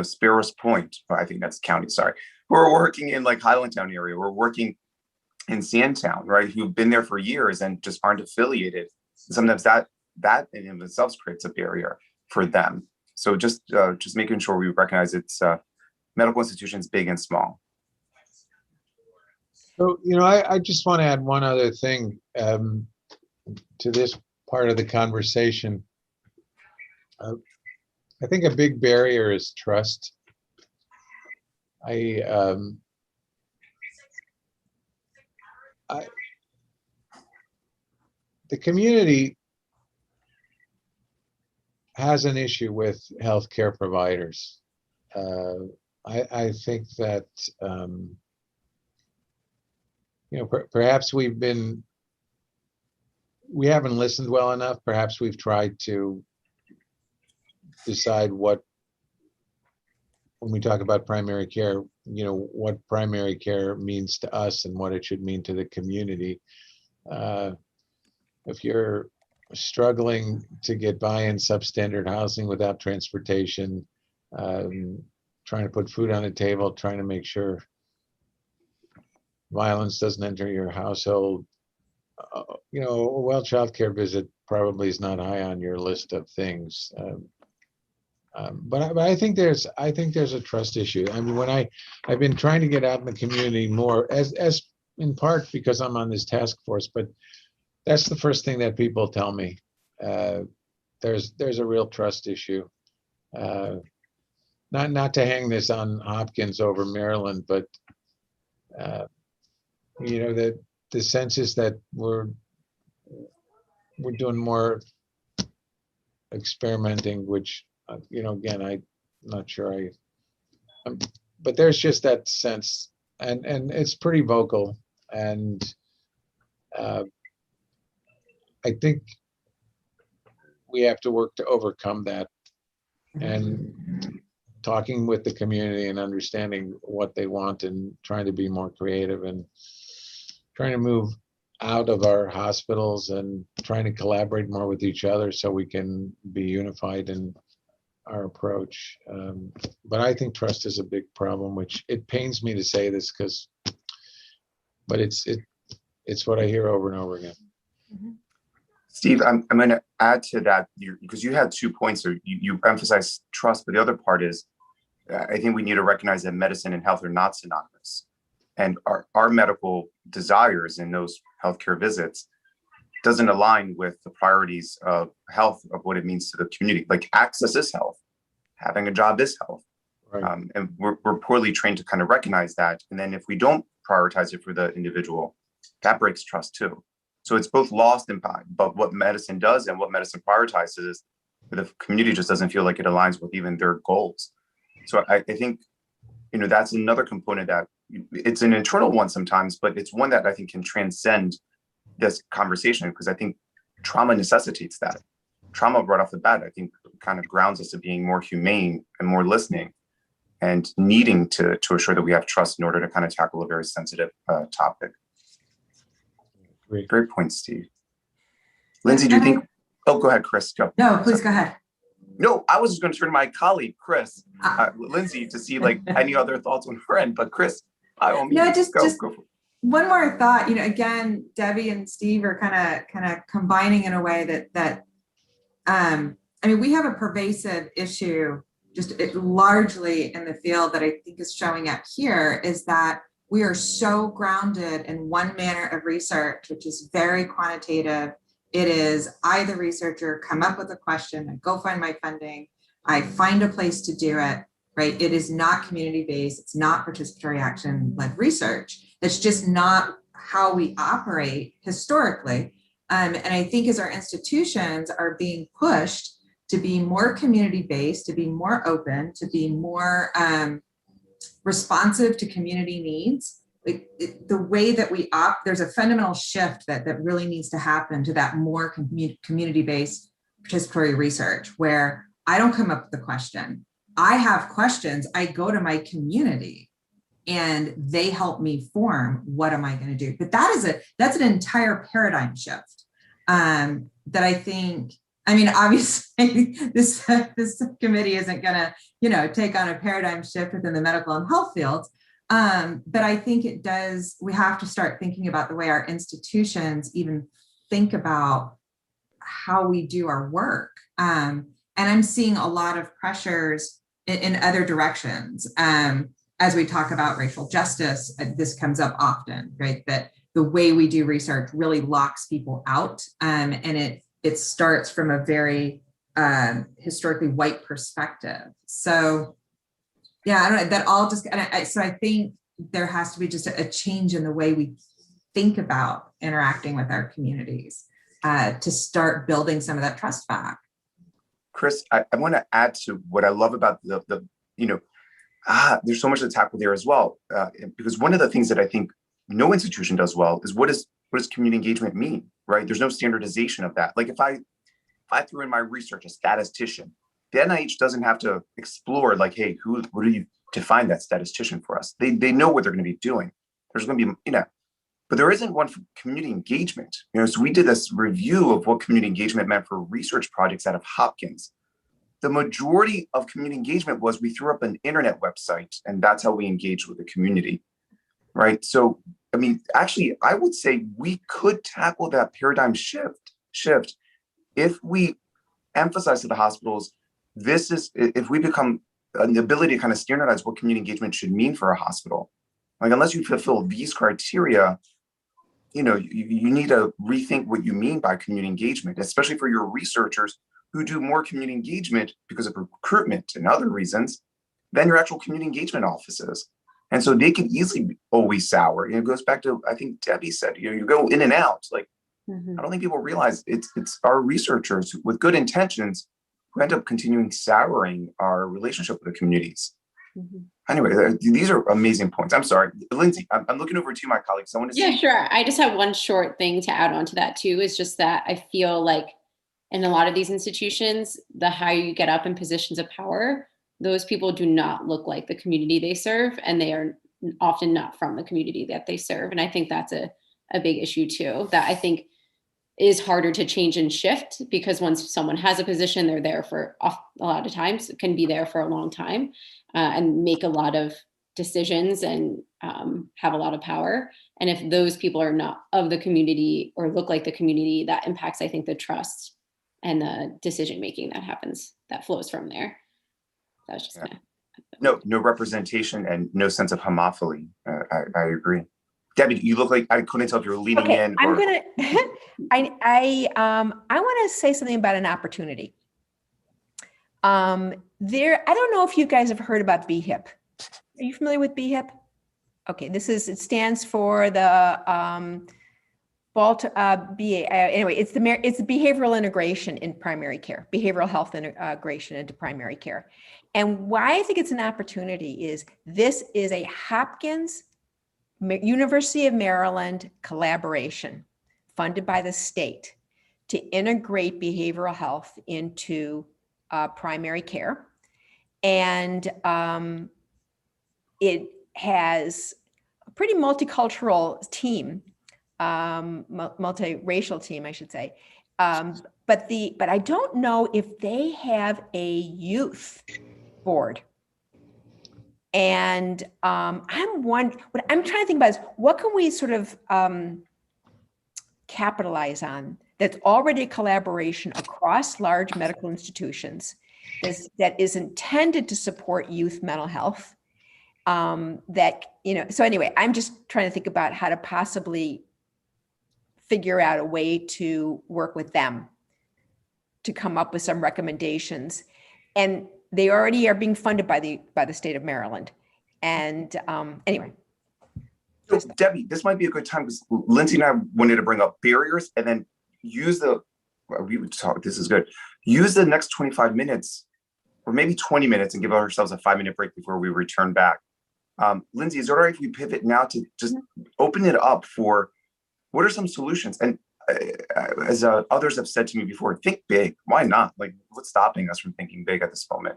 S5: Sparrows Point, I think that's county, sorry, who are working in like Highlandtown area, we're working in Sandtown, right, who've been there for years and just aren't affiliated. Sometimes that in and of itself creates a barrier for them. So just making sure we recognize it's medical institutions, big and small.
S9: So, I just want to add one other thing to this part of the conversation. I think a big barrier is trust. The community has an issue with healthcare providers. I think that perhaps we haven't listened well enough. Perhaps we've tried to decide when we talk about primary care, what primary care means to us and what it should mean to the community. If you're struggling to get by in substandard housing without transportation, trying to put food on the table, trying to make sure violence doesn't enter your household, a well child care visit probably is not high on your list of things. But I think there's a trust issue. I mean, when I've been trying to get out in the community more, as in part because I'm on this task force, but that's the first thing that people tell me. There's a real trust issue. Not to hang this on Hopkins over Maryland, but the sense is that we're doing more experimenting, which again, I'm not sure but there's just that sense, and it's pretty vocal, and I think we have to work to overcome that, and talking with the community and understanding what they want and trying to be more creative and trying to move out of our hospitals and trying to collaborate more with each other so we can be unified in our approach. But I think trust is a big problem, which it pains me to say this but it's what I hear over and over again.
S5: Steve, I'm going to add to that because you had 2 points there. You emphasized trust, but the other part is I think we need to recognize that medicine and health are not synonymous. And our medical desires in those healthcare visits doesn't align with the priorities of health, of what it means to the community. Like access is health, having a job is health. Right. And we're poorly trained to kind of recognize that. And then if we don't prioritize it for the individual, that breaks trust too. So it's both lost and found. But what medicine does and what medicine prioritizes, the community just doesn't feel like it aligns with even their goals. So I think, that's another component that it's an internal one sometimes, but it's one that I think can transcend this conversation, because I think trauma necessitates that. Trauma right off the bat, I think, kind of grounds us to being more humane and more listening and needing to assure that we have trust in order to kind of tackle a very sensitive topic. Great point, Steve. Lindsay, do you think, oh, go ahead, Chris, go.
S7: No, please go ahead.
S5: No, I was just going to turn to my colleague, Chris, Lindsay, to see like any other thoughts on her end, but Chris, by all means,
S7: No, just
S5: go for it.
S7: One more thought, again, Debbie and Steve are kind of combining in a way that we have a pervasive issue largely in the field that I think is showing up here, is that we are so grounded in one manner of research, which is very quantitative. It is, I, the researcher, come up with a question, I go find my funding, I find a place to do it, right? It is not community-based, it's not participatory action-led research. That's just not how we operate historically. And I think as our institutions are being pushed to be more community-based, to be more open, to be more responsive to community needs, the way that we there's a fundamental shift that really needs to happen to that more community-based participatory research, where I don't come up with the question. I have questions, I go to my community and they help me form, what am I going to do? But that's an entire paradigm shift that I think, obviously this committee isn't going to, take on a paradigm shift within the medical and health fields. But I think it does, we have to start thinking about the way our institutions even think about how we do our work. And I'm seeing a lot of pressures in other directions. As we talk about racial justice, this comes up often, right? That the way we do research really locks people out. And it starts from a very historically white perspective. So yeah, I don't know, that all just, so I think there has to be just a change in the way we think about interacting with our communities to start building some of that trust back.
S5: Chris, I want to add to what I love about there's so much to tackle there as well. Because one of the things that I think no institution does well is what does community engagement mean, right? There's no standardization of that. Like if I threw in my research, a statistician, the NIH doesn't have to explore like, hey, what do you define that statistician for us? They know what they're going to be doing. There's going to be, but there isn't one for community engagement. So we did this review of what community engagement meant for research projects out of Hopkins. The majority of community engagement was we threw up an internet website and that's how we engaged with the community, right? So, actually, I would say we could tackle that paradigm shift if we emphasize to the hospitals, if we become the ability to kind of standardize what community engagement should mean for a hospital. Like, unless you fulfill these criteria, you need to rethink what you mean by community engagement, especially for your researchers who do more community engagement because of recruitment and other reasons than your actual community engagement offices. And so they can easily always sour. It goes back to, I think Debbie said, you go in and out. Like, I don't think people realize it's our researchers with good intentions who end up continuing souring our relationship with the communities. Anyway, these are amazing points. I'm sorry, Lindsay, I'm looking over to my colleagues. I want to
S8: Yeah, sure. I just have one short thing to add on to that too, is just that I feel like in a lot of these institutions, the higher you get up in positions of power, those people do not look like the community they serve, and they are often not from the community that they serve. And I think that's a big issue too, that I think is harder to change and shift, because once someone has a position, they're there for a lot of times, can be there for a long time and make a lot of decisions and have a lot of power. And if those people are not of the community or look like the community, that impacts, I think, the trust and the decision-making that happens, that flows from there. That was just
S5: no representation and no sense of homophily. I agree. Debbie, you look like, I couldn't tell if you're leaning in.
S6: I'm gonna, I want to say something about an opportunity. I don't know if you guys have heard about BHIP. Are you familiar with BHIP? Okay, it stands for the anyway, it's the behavioral integration in primary care, behavioral health integration into primary care. And why I think it's an opportunity is this is a Hopkins University of Maryland collaboration funded by the state to integrate behavioral health into primary care. And it has a pretty multicultural team, multiracial team, I should say. But I don't know if they have a youth board. And what I'm trying to think about is what can we sort of capitalize on that's already a collaboration across large medical institutions that is intended to support youth mental health. So anyway, I'm just trying to think about how to possibly figure out a way to work with them to come up with some recommendations. And they already are being funded by the state of Maryland. And anyway.
S5: So Debbie, this might be a good time because Lindsay and I wanted to bring up barriers and then use this is good. Use the next 25 minutes or maybe 20 minutes and give ourselves a 5-minute break before we return back. Lindsay, is it all right if we pivot now to just open it up for what are some solutions? And as others have said to me before, think big. Why not? Like, what's stopping us from thinking big at this moment?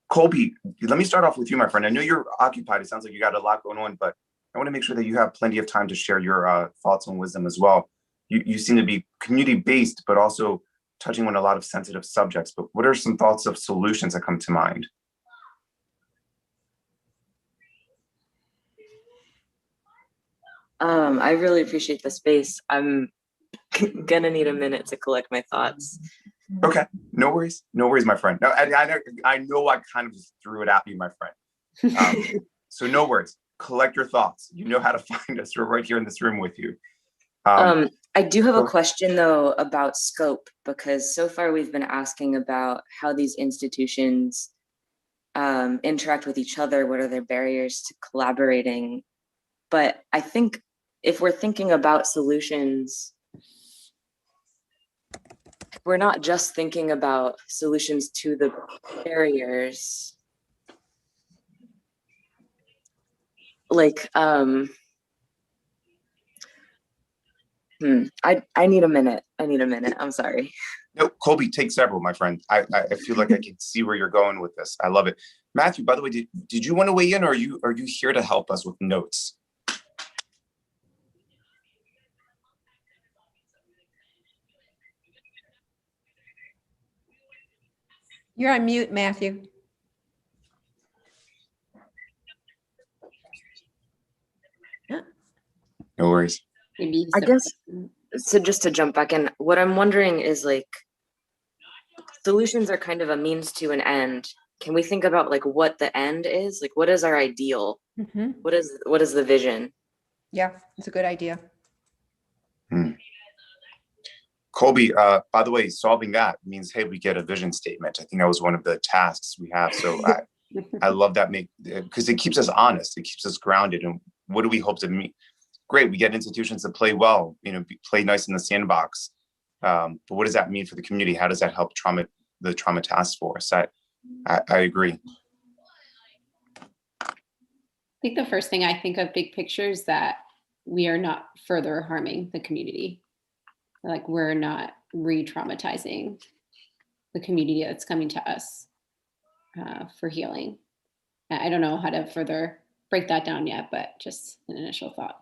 S5: Colby, let me start off with you, my friend. I know you're occupied. It sounds like you got a lot going on, but I want to make sure that you have plenty of time to share your thoughts and wisdom as well. You seem to be community-based, but also touching on a lot of sensitive subjects. But what are some thoughts of solutions that come to mind?
S10: I really appreciate the space. I'm gonna need a minute to collect my thoughts.
S5: Okay, no worries, my friend. No, I know I kind of just threw it at you, my friend. So no worries. Collect your thoughts. You know how to find us. We're right here in this room with you.
S10: I do have a question though about scope, because so far we've been asking about how these institutions interact with each other. What are their barriers to collaborating? But I think if we're thinking about solutions, we're not just thinking about solutions to the barriers. Like, I need a minute. I'm sorry.
S5: No, Colby, take several, my friend. I feel like I can see where you're going with this. I love it. Matthew, by the way, did you want to weigh in, or are you here to help us with notes?
S6: You're on mute, Matthew.
S5: No worries.
S8: Maybe
S10: I guess, so just to jump back in, what I'm wondering is, like, solutions are kind of a means to an end. Can we think about like what the end is? Like, what is our ideal?
S6: Mm-hmm.
S10: What is the vision?
S6: Yeah, it's a good idea.
S5: Colby, by the way, solving that means, hey, we get a vision statement. I think that was one of the tasks we have. So I love that, because it keeps us honest. It keeps us grounded. And what do we hope to meet? Great, we get institutions that play well, play nice in the sandbox. But what does that mean for the community? How does that help the trauma task force? I agree.
S8: I think the first thing I think of big picture is that we are not further harming the community. Like, we're not re-traumatizing the community that's coming to us for healing. I don't know how to further break that down yet, but just an initial thought.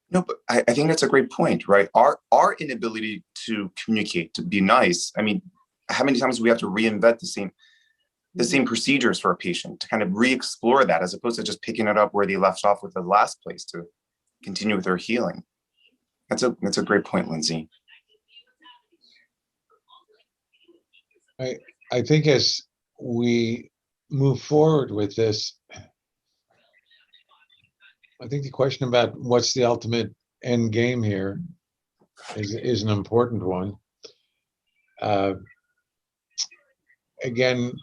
S5: No, but I think that's a great point, right? Our inability to communicate, to be nice. I mean, how many times do we have to reinvent the same procedures for a patient to kind of re-explore that, as opposed to just picking it up where they left off with the last place to continue with their healing? That's a great point, Lindsay.
S9: I think as we move forward with this, I think the question about what's the ultimate end game here is an important one. Again,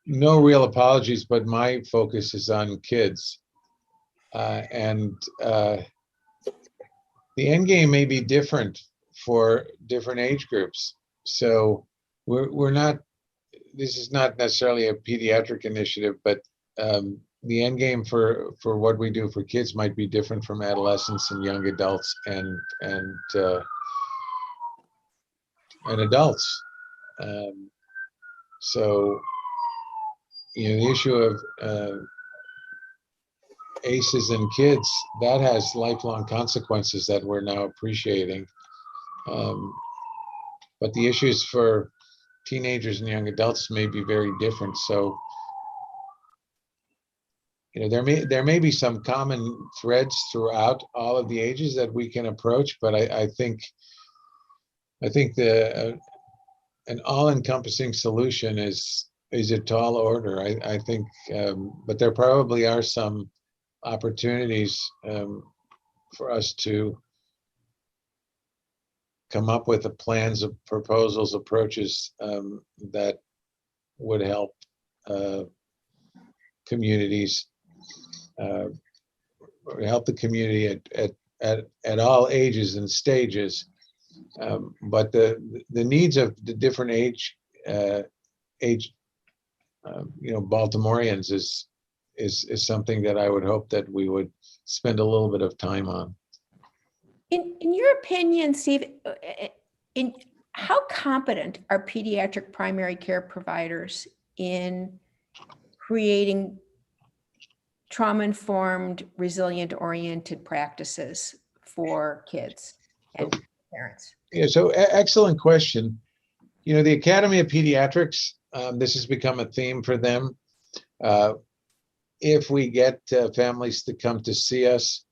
S9: no real apologies, but my focus is on kids. And the end game may be different for different age groups. So we're not, this is not necessarily a pediatric initiative, but the end game for what we do for kids might be different from adolescents and young adults and adults. So, you know, the issue of ACEs and kids, that has lifelong consequences that we're now appreciating. But the issues for teenagers and young adults may be very different. So, you know, there may be some common threads throughout all of the ages that we can approach, but I think the an all-encompassing solution is a tall order. I think, but there probably are some opportunities for us to come up with the plans of proposals, approaches that would help communities, or help the community at all ages and stages. But the needs of the different age you know, Baltimoreans is something that I would hope that we would spend a little bit of time on.
S6: In your opinion, Steve, in how competent are pediatric primary care providers in creating trauma-informed, resilient-oriented practices for kids and parents?
S9: Yeah, so excellent question. You know, the Academy of Pediatrics, this has become a theme for them. If we get families to come to see us,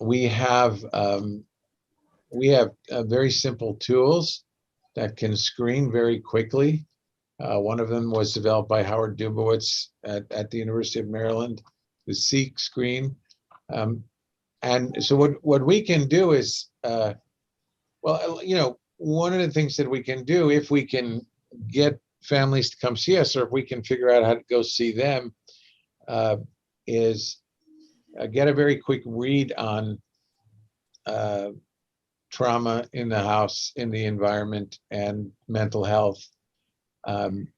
S9: we have very simple tools that can screen very quickly. One of them was developed by Howard Dubowitz at the University of Maryland, the SEEK screen. And so what we can do is, well, you know, one of the things that we can do, if we can get families to come see us, or if we can figure out how to go see them, is get a very quick read on trauma in the house, in the environment, and mental health. And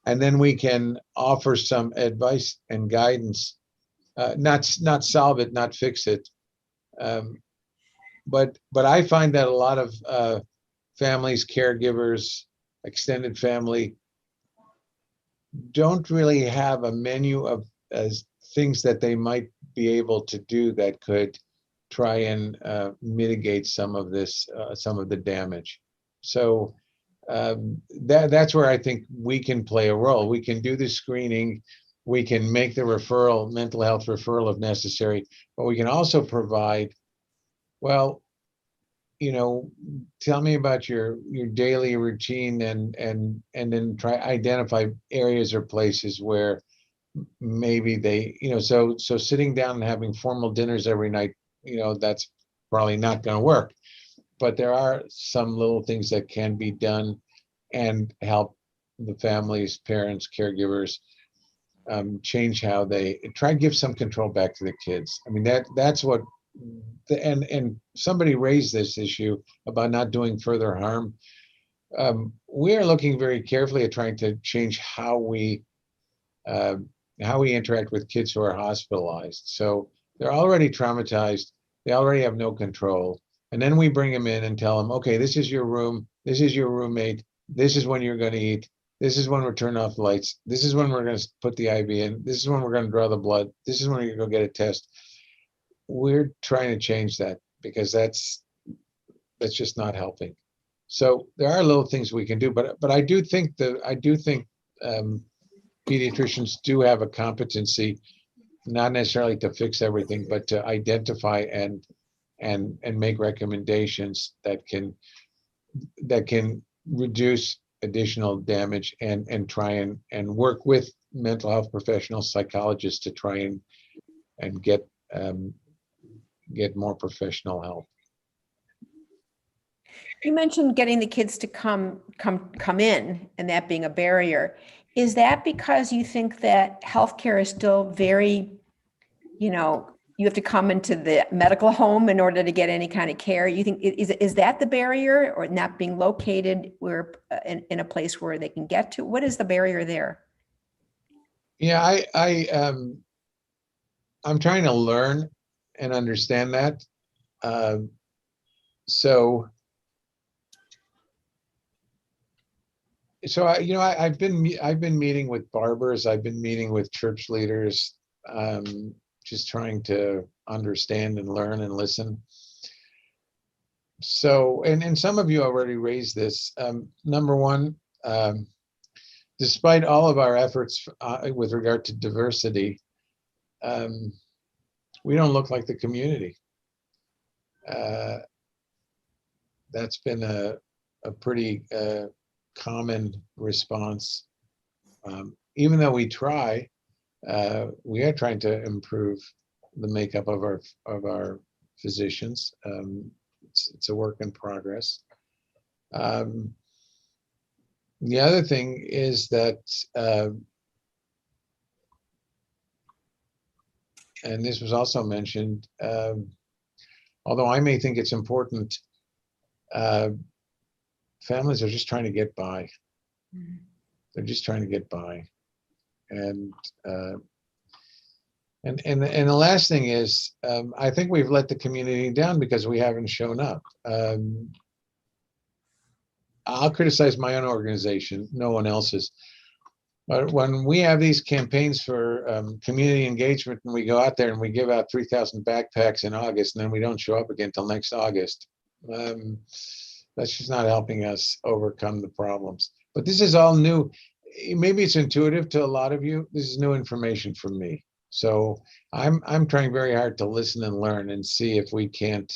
S9: then we can offer some advice and guidance, not solve it, not fix it. But I find that a lot of families, caregivers, extended family don't really have a menu of things that they might be able to do that could try and mitigate some of this, some of the damage. So that's where I think we can play a role. We can do the screening, we can make the referral, mental health referral if necessary, but we can also provide, well, you know, tell me about your daily routine, and then try identify areas or places where maybe they, you know, so sitting down and having formal dinners every night, you know, that's probably not going to work. But there are some little things that can be done and help the families, parents, caregivers change how they try and give some control back to the kids. I mean, that's what, and somebody raised this issue about not doing further harm. We are looking very carefully at trying to change how we interact with kids who are hospitalized. So they're already traumatized, they already have no control. And then we bring them in and tell them, okay, this is your room, this is your roommate, this is when you're going to eat, this is when we're turning off the lights, this is when we're going to put the IV in, this is when we're going to draw the blood, this is when you're going to go get a test. We're trying to change that because that's just not helping. So there are little things we can do, but I do think pediatricians do have a competency, not necessarily to fix everything, but to identify and make recommendations that can reduce additional damage and try and work with mental health professionals, psychologists to try and get more professional help.
S6: You mentioned getting the kids to come in and that being a barrier. Is that because you think that healthcare is still very, you have to come into the medical home in order to get any kind of care? You think, is that the barrier, or not being located where in a place where they can get to? What is the barrier there?
S9: Yeah, I'm trying to learn and understand that. So I've been meeting with barbers. I've been meeting with church leaders, just trying to understand and learn and listen. So, and some of you already raised this. Number one, despite all of our efforts with regard to diversity, we don't look like the community. That's been a pretty common response. Even though we are trying to improve the makeup of our physicians. It's a work in progress. The other thing is that, and this was also mentioned, although I may think it's important, families are just trying to get by. They're just trying to get by. And the last thing is, I think we've let the community down because we haven't shown up. I'll criticize my own organization, no one else's. But when we have these campaigns for community engagement, and we go out there and we give out 3,000 backpacks in August, and then we don't show up again till next August, that's just not helping us overcome the problems. But this is all new. Maybe it's intuitive to a lot of you. This is new information for me. So I'm trying very hard to listen and learn and see if we can't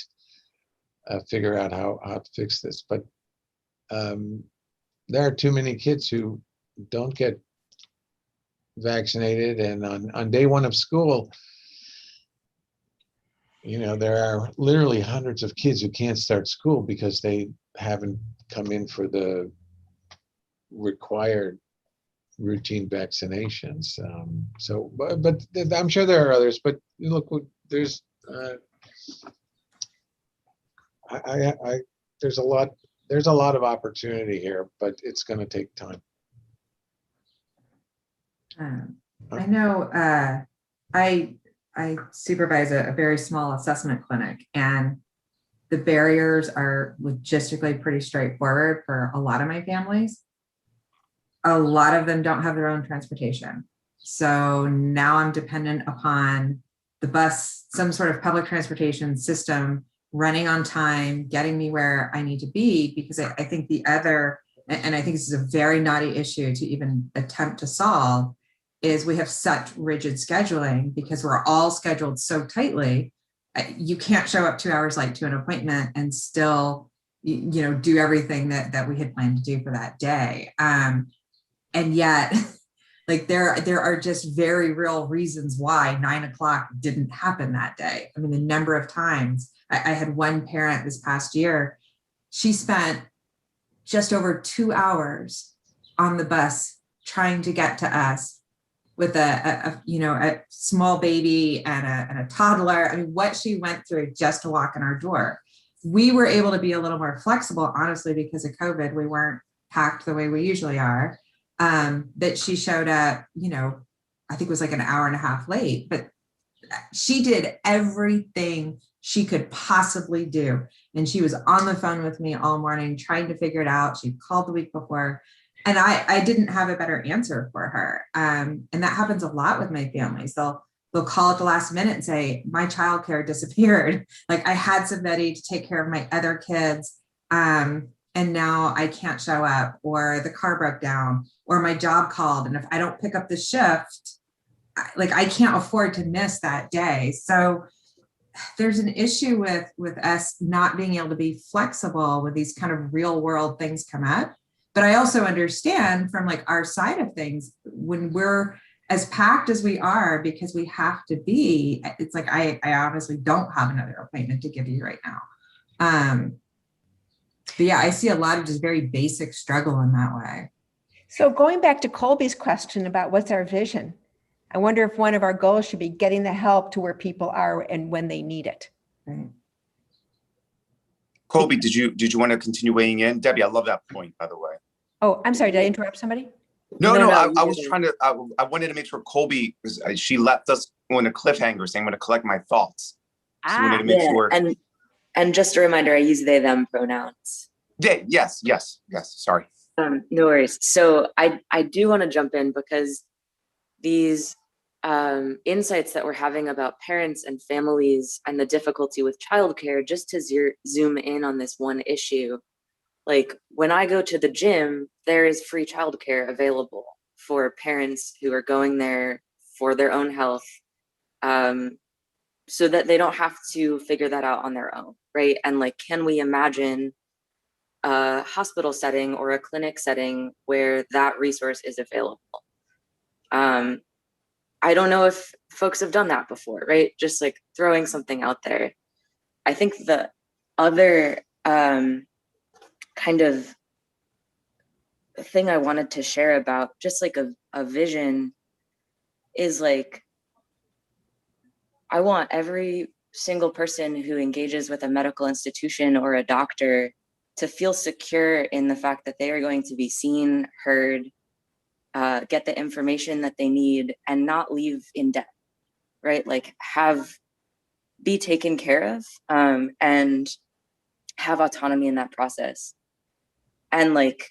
S9: figure out how to fix this. But there are too many kids who don't get vaccinated, and on day one of school, there are literally hundreds of kids who can't start school because they haven't come in for the required routine vaccinations. But I'm sure there are others. But look, there's there's a lot of opportunity here, but it's going to take time.
S7: I know I supervise a very small assessment clinic, and the barriers are logistically pretty straightforward for a lot of my families. A lot of them don't have their own transportation. So now I'm dependent upon the bus, some sort of public transportation system running on time, getting me where I need to be, because I think the other, and I think this is a very knotty issue to even attempt to solve, is we have such rigid scheduling because we're all scheduled so tightly. You can't show up 2 hours late to an appointment and still, do everything that we had planned to do for that day. And yet, like there are just very real reasons why 9 o'clock didn't happen that day. I mean, the number of times I had one parent this past year, she spent just over 2 hours on the bus trying to get to us with a small baby and a toddler. I mean, what she went through just to walk in our door. We were able to be a little more flexible, honestly, because of COVID. We weren't packed the way we usually are. That she showed up, I think it was like an hour and a half late, but she did everything she could possibly do. And she was on the phone with me all morning, trying to figure it out. She called the week before, and I didn't have a better answer for her. And that happens a lot with my families. They'll call at the last minute and say, my childcare disappeared. Like, I had somebody to take care of my other kids. And now I can't show up, or the car broke down, or my job called. And if I don't pick up the shift, I can't afford to miss that day. So there's an issue with us not being able to be flexible when these kind of real world things come up. But I also understand from our side of things, when we're as packed as we are, because we have to be, it's like, I honestly don't have another appointment to give you right now. But yeah, I see a lot of just very basic struggle in that way.
S6: So going back to Colby's question about what's our vision, I wonder if one of our goals should be getting the help to where people are and when they need it.
S7: Right.
S5: Colby, did you want to continue weighing in? Debbie, I love that point, by the way.
S6: Oh, I'm sorry, did I interrupt somebody?
S5: No,
S10: No,
S5: I
S10: you
S5: was
S10: didn't.
S5: trying to, I wanted to make sure Colby, she left us on a cliffhanger saying, I'm going to collect my thoughts. So we wanted to make
S10: Yeah,
S5: sure.
S10: and just a reminder, I use they them pronouns.
S5: Yeah, yes. Sorry.
S10: No worries. So I do want to jump in because these insights that we're having about parents and families and the difficulty with childcare, just to zoom in on this one issue, like when I go to the gym, there is free childcare available for parents who are going there for their own health, so that they don't have to figure that out on their own, right? And like, can we imagine a hospital setting or a clinic setting where that resource is available? I don't know if folks have done that before, right? Just like throwing something out there. I think the other kind of thing I wanted to share about just like a vision is like, I want every single person who engages with a medical institution or a doctor to feel secure in the fact that they are going to be seen, heard, get the information that they need, and not leave in debt, right? Like be taken care of, and have autonomy in that process. And like,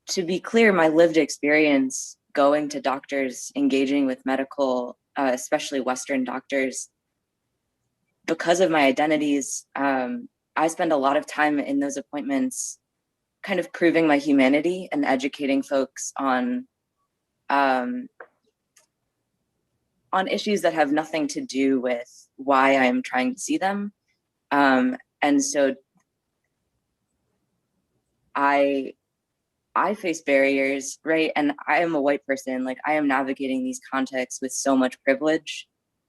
S10: to be clear, my lived experience going to doctors, engaging with medical, especially Western doctors, because of my identities, I spend a lot of time in those appointments kind of proving my humanity and educating folks on issues that have nothing to do with why I'm trying to see them. And so I face barriers, right? And I am a white person, like I am navigating these contexts with so much privilege.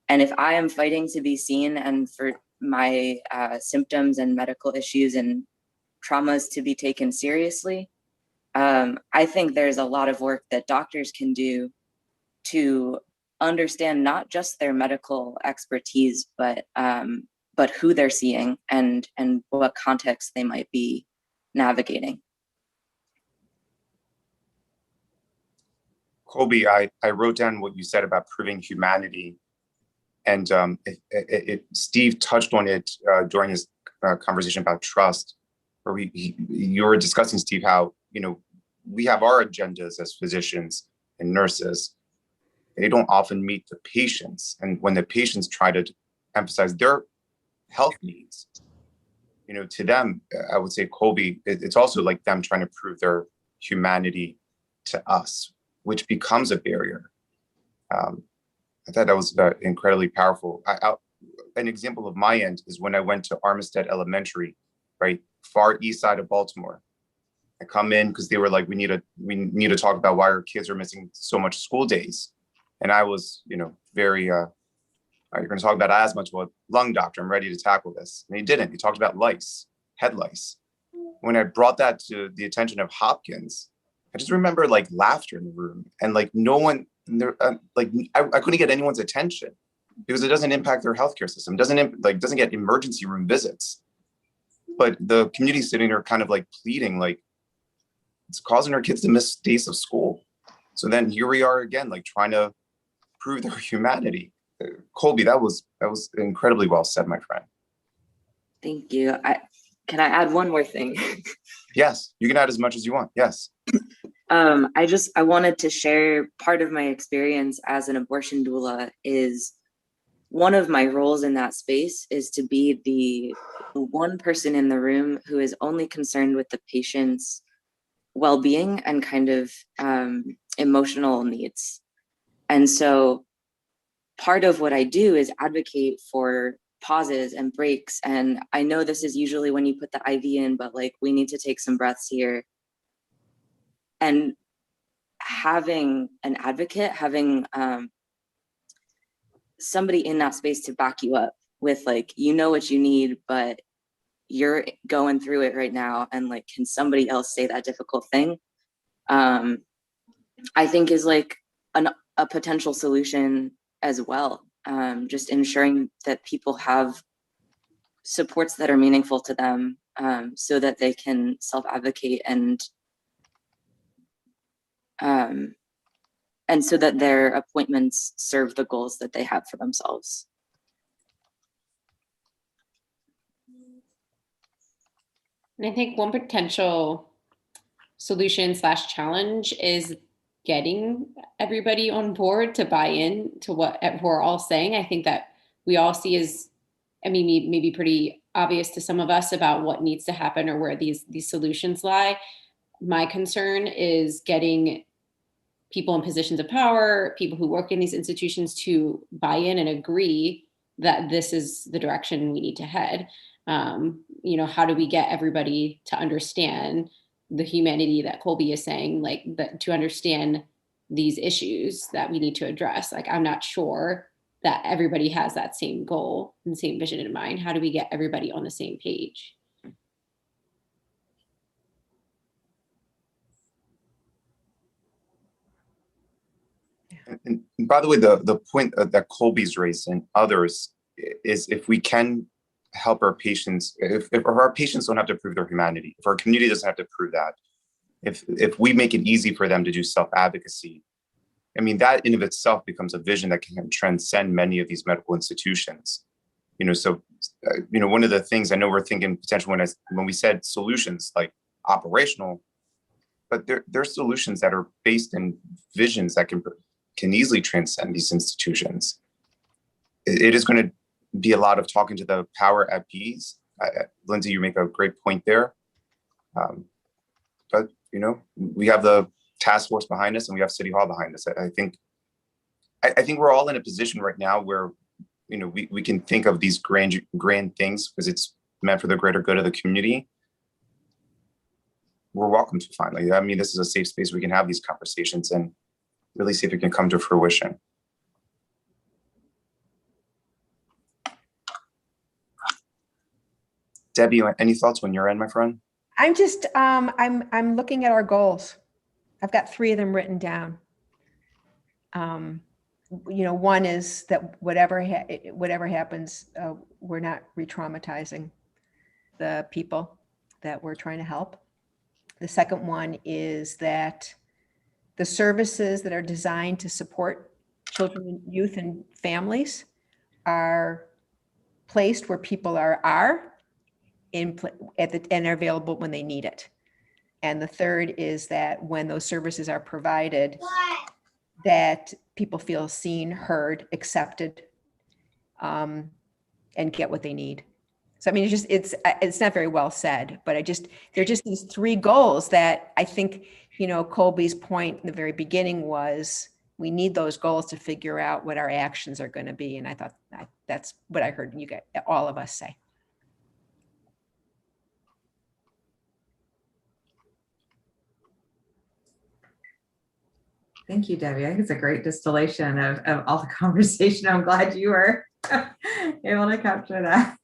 S10: And if I am fighting to be seen and for my symptoms and medical issues and traumas to be taken seriously, I think there's a lot of work that doctors can do to understand not just their medical expertise, but who they're seeing and what context they might be navigating.
S5: Colby, I wrote down what you said about proving humanity. And Steve touched on it during his conversation about trust, where you were discussing, Steve, how, we have our agendas as physicians and nurses. They don't often meet the patients. And when the patients try to emphasize their health needs, to them, I would say, Colby, it's also like them trying to prove their humanity to us, which becomes a barrier. I thought that was incredibly powerful. An example of my end is when I went to Armistead Elementary, right, far east side of Baltimore. I come in because they were like, we need to talk about why our kids are missing so much school days. And I was, very, you're going to talk about asthma to a lung doctor. I'm ready to tackle this. And he didn't. He talked about lice, head lice. When I brought that to the attention of Hopkins, I just remember like laughter in the room and like no one there, I couldn't get anyone's attention because it doesn't impact their healthcare system. Doesn't get emergency room visits, but the community sitting there kind of like pleading, like it's causing our kids to miss days of school. So then here we are again, like trying to prove their humanity. Colby, that was incredibly well said, my friend.
S10: Thank you. Can I add one more thing?
S5: Yes, you can add as much as you want. Yes.
S10: I wanted to share part of my experience as an abortion doula. Is one of my roles in that space is to be the one person in the room who is only concerned with the patient's well-being and kind of emotional needs. And so part of what I do is advocate for pauses and breaks. And I know this is usually when you put the IV in, but like we need to take some breaths here. And having an advocate, having somebody in that space to back you up with like, what you need, but you're going through it right now. And like, can somebody else say that difficult thing? I think is like a potential solution as well. Just ensuring that people have supports that are meaningful to them, so that they can self-advocate and so that their appointments serve the goals that they have for themselves.
S8: And I think one potential solution / challenge is getting everybody on board to buy in to what we're all saying. I think that we all see as, I mean, maybe pretty obvious to some of us about what needs to happen or where these solutions lie. My concern is getting people in positions of power, people who work in these institutions, to buy in and agree that this is the direction we need to head. You know, how do we get everybody to understand the humanity that Colby is saying, like that, to understand these issues that we need to address? Like, I'm not sure that everybody has that same goal and same vision in mind. How do we get everybody on the same page?
S5: And by the way, the point that Colby's raised and others is, if we can help our patients, if our patients don't have to prove their humanity, if our community doesn't have to prove that, if we make it easy for them to do self-advocacy, I mean, that in of itself becomes a vision that can transcend many of these medical institutions. You know, so, you know, one of the things I know we're thinking potentially when we said solutions like operational, but there are solutions that are based in visions that can easily transcend these institutions. It is going to be a lot of talking to the power at B's. Lindsay, you make a great point there. But, you know, we have the task force behind us and we have City Hall behind us. I think we're all in a position right now where, you know, we can think of these grand things because it's meant for the greater good of the community. We're welcome to finally. I mean, this is a safe space we can have these conversations and really see if it can come to fruition. Debbie, any thoughts when you're in, my friend?
S6: I'm just, I'm looking at our goals. I've got 3 of them written down. You know, one is that whatever happens, we're not re-traumatizing the people that we're trying to help. The second one is that the services that are designed to support children, youth, and families are placed where people are and are available when they need it. And the third is that when those services are provided, that people feel seen, heard, accepted, and get what they need. So, I mean, it's not very well said, but they're just these 3 goals that I think, you know, Colby's point in the very beginning was we need those goals to figure out what our actions are going to be. And I thought that's what I heard you guys, all of us say.
S7: Thank you, Debbie. I think it's a great distillation of all the conversation. I'm glad you were able to capture that.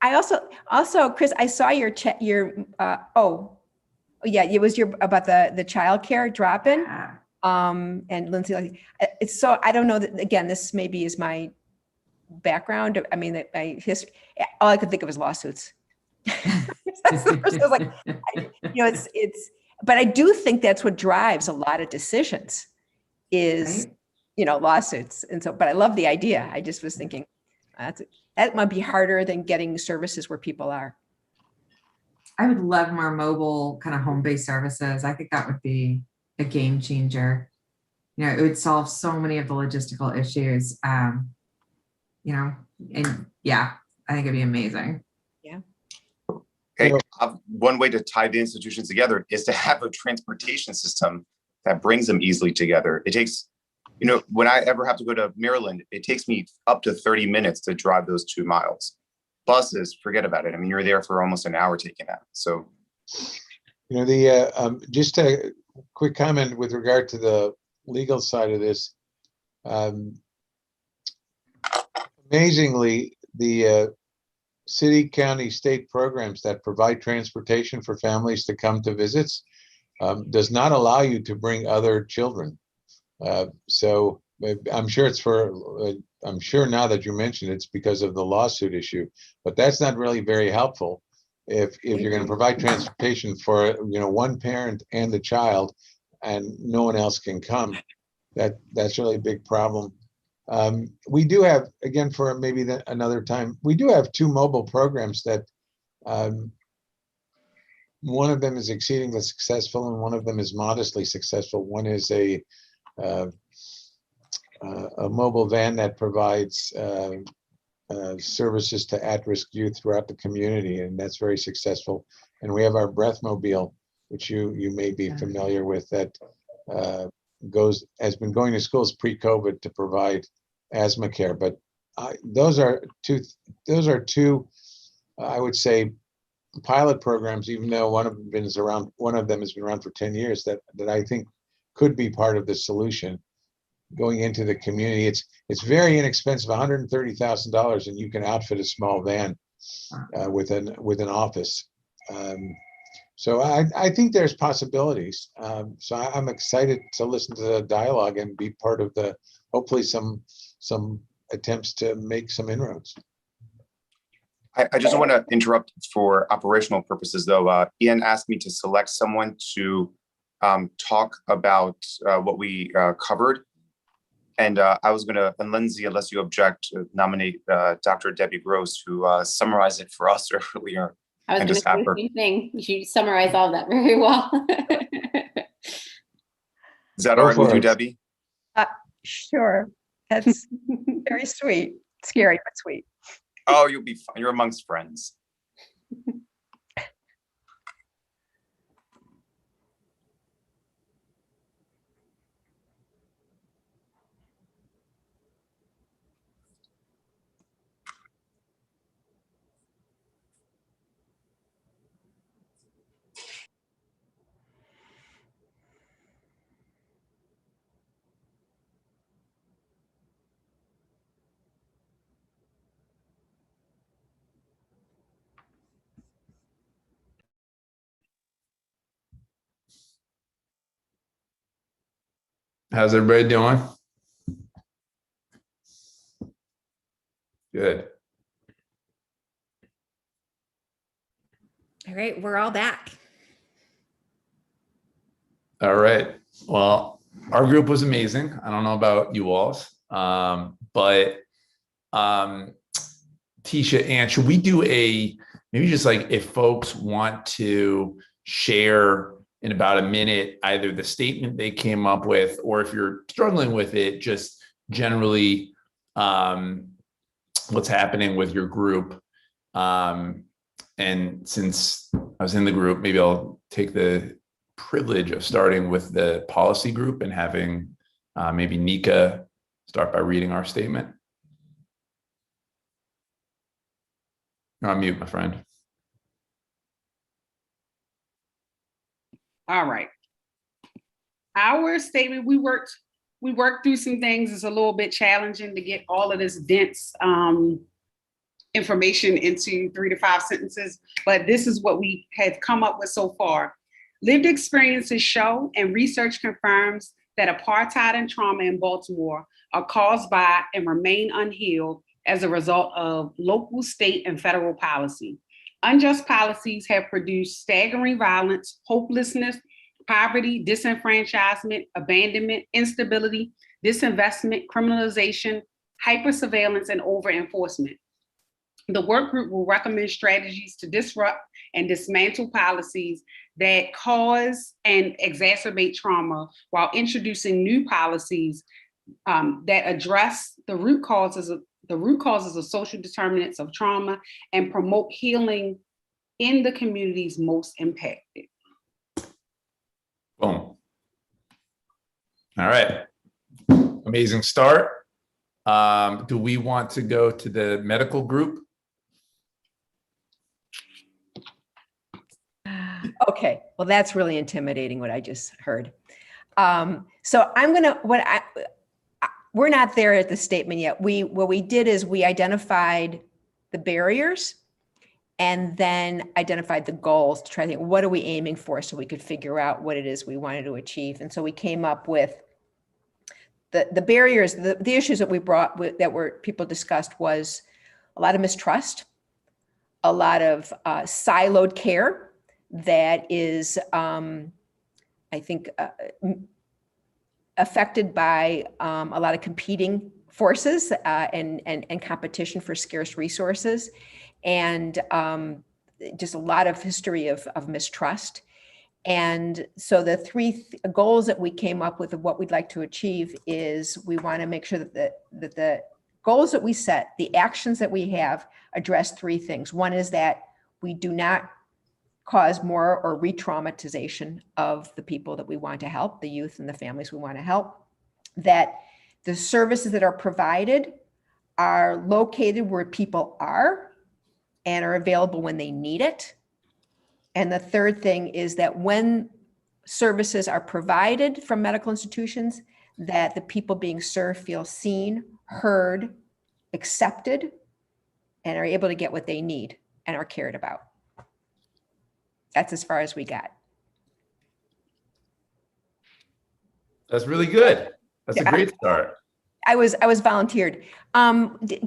S6: I also, Chris, I saw your chat, yeah, it was about the childcare drop-in.
S7: Yeah.
S6: And Lindsay, like, it's so, I don't know that, again, this maybe is my background. I mean, my history, all I could think of was lawsuits. That's the first, I was like, you know, but I do think that's what drives a lot of decisions is,
S7: right?
S6: You know, lawsuits. And so, but I love the idea. I just was thinking that might be harder than getting services where people are.
S7: I would love more mobile kind of home-based services. I think that would be a game changer. You know, it would solve so many of the logistical issues. You know, and yeah, I think it'd be amazing.
S6: Yeah.
S5: Hey, one way to tie the institutions together is to have a transportation system that brings them easily together. It takes, you know, when I ever have to go to Maryland, it takes me up to 30 minutes to drive those 2 miles. Buses, forget about it. I mean, you're there for almost an hour taking that. So,
S9: you know, just a quick comment with regard to the legal side of this. Amazingly, the city, county, state programs that provide transportation for families to come to visits does not allow you to bring other children. So I'm sure it's I'm sure now that you mentioned it's because of the lawsuit issue, but that's not really very helpful. If you're going to provide transportation for, one parent and the child and no one else can come, that's really a big problem. We do have, again, for maybe another time, we do have 2 mobile programs that one of them is exceedingly successful and one of them is modestly successful. One is a mobile van that provides services to at-risk youth throughout the community, and that's very successful. And we have our Breathmobile, which you may be familiar with, that has been going to schools pre-COVID to provide asthma care. But those are two, I would say, pilot programs, even though one of them has been around for 10 years, that I think could be part of the solution going into the community. It's very inexpensive, $130,000, and you can outfit a small van with an office. So I think there's possibilities. So I'm excited to listen to the dialogue and be part of hopefully some attempts to make some inroads.
S5: I just want to interrupt for operational purposes, though. Ian asked me to select someone to talk about what we covered. And I was going to, and Lindsay, unless you object, nominate Dr. Debbie Gross, who summarized it for us earlier.
S8: I was going to say the same thing. You summarized all of that very well.
S5: Is that all right with you, Debbie?
S12: Sure. That's very sweet. Scary, but sweet.
S5: Oh, you'll be fine. You're amongst friends.
S1: How's everybody doing? Good.
S6: All right, we're all back.
S1: All right. Well, our group was amazing. I don't know about you all's, but Tisha, Ann, should we do maybe just like if folks want to share in about a minute, either the statement they came up with, or if you're struggling with it, just generally what's happening with your group. And since I was in the group, maybe I'll take the privilege of starting with the policy group and having maybe Nika start by reading our statement. You're on mute, my friend.
S13: All right. Our statement, we worked through some things. It's a little bit challenging to get all of this dense information into 3 to 5 sentences, but this is what we have come up with so far. Lived experiences show and research confirms that apartheid and trauma in Baltimore are caused by and remain unhealed as a result of local, state, and federal policy. Unjust policies have produced staggering violence, hopelessness, poverty, disenfranchisement, abandonment, instability, disinvestment, criminalization, hyper-surveillance, and over-enforcement. The work group will recommend strategies to disrupt and dismantle policies that cause and exacerbate trauma while introducing new policies that address the root causes of social determinants of trauma and promote healing in the communities most impacted.
S1: Boom. All right. Amazing start. Do we want to go to the medical group?
S6: Okay, well, that's really intimidating what I just heard. So we're not there at the statement yet. What we did is we identified the barriers and then identified the goals to try to think, what are we aiming for, so we could figure out what it is we wanted to achieve. And so we came up with the barriers, the issues that we brought that were people discussed was a lot of mistrust, a lot of siloed care that is, I think, affected by a lot of competing forces and competition for scarce resources, and just a lot of history of mistrust. And so the three goals that we came up with of what we'd like to achieve is we want to make sure that the goals that we set, the actions that we have, address three things. One is that we do not cause more or re-traumatization of the people that we want to help, the youth and the families we want to help, that the services that are provided are located where people are and are available when they need it. And the third thing is that when services are provided from medical institutions, that the people being served feel seen, heard, accepted, and are able to get what they need and are cared about. That's as far as we got.
S1: That's really good. That's a great start.
S6: I was volunteered.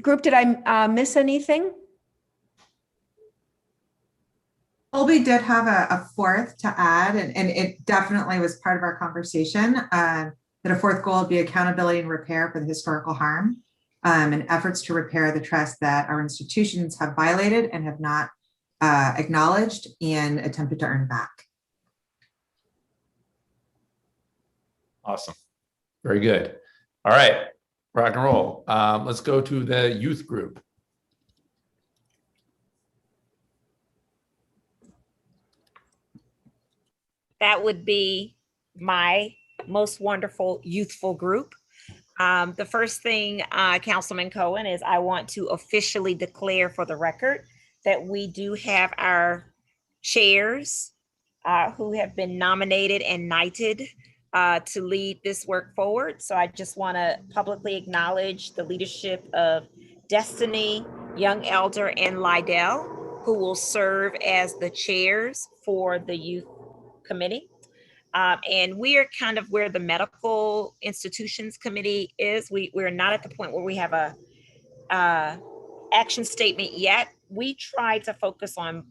S6: Group, did I miss anything?
S7: Colby did have a fourth to add, and it definitely was part of our conversation, that a fourth goal would be accountability and repair for the historical harm, and efforts to repair the trust that our institutions have violated and have not acknowledged and attempted to earn back.
S1: Awesome. Very good. All right, rock and roll. Let's go to the youth group.
S2: That would be my most wonderful youthful group. The first thing, Councilman Cohen, is I want to officially declare for the record that we do have our chairs who have been nominated and knighted to lead this work forward. So I just want to publicly acknowledge the leadership of Destiny, Young Elder, and Lydell, who will serve as the chairs for the youth committee. And we are kind of where the medical institutions committee is. We're not at the point where we have a action statement yet. We try to focus on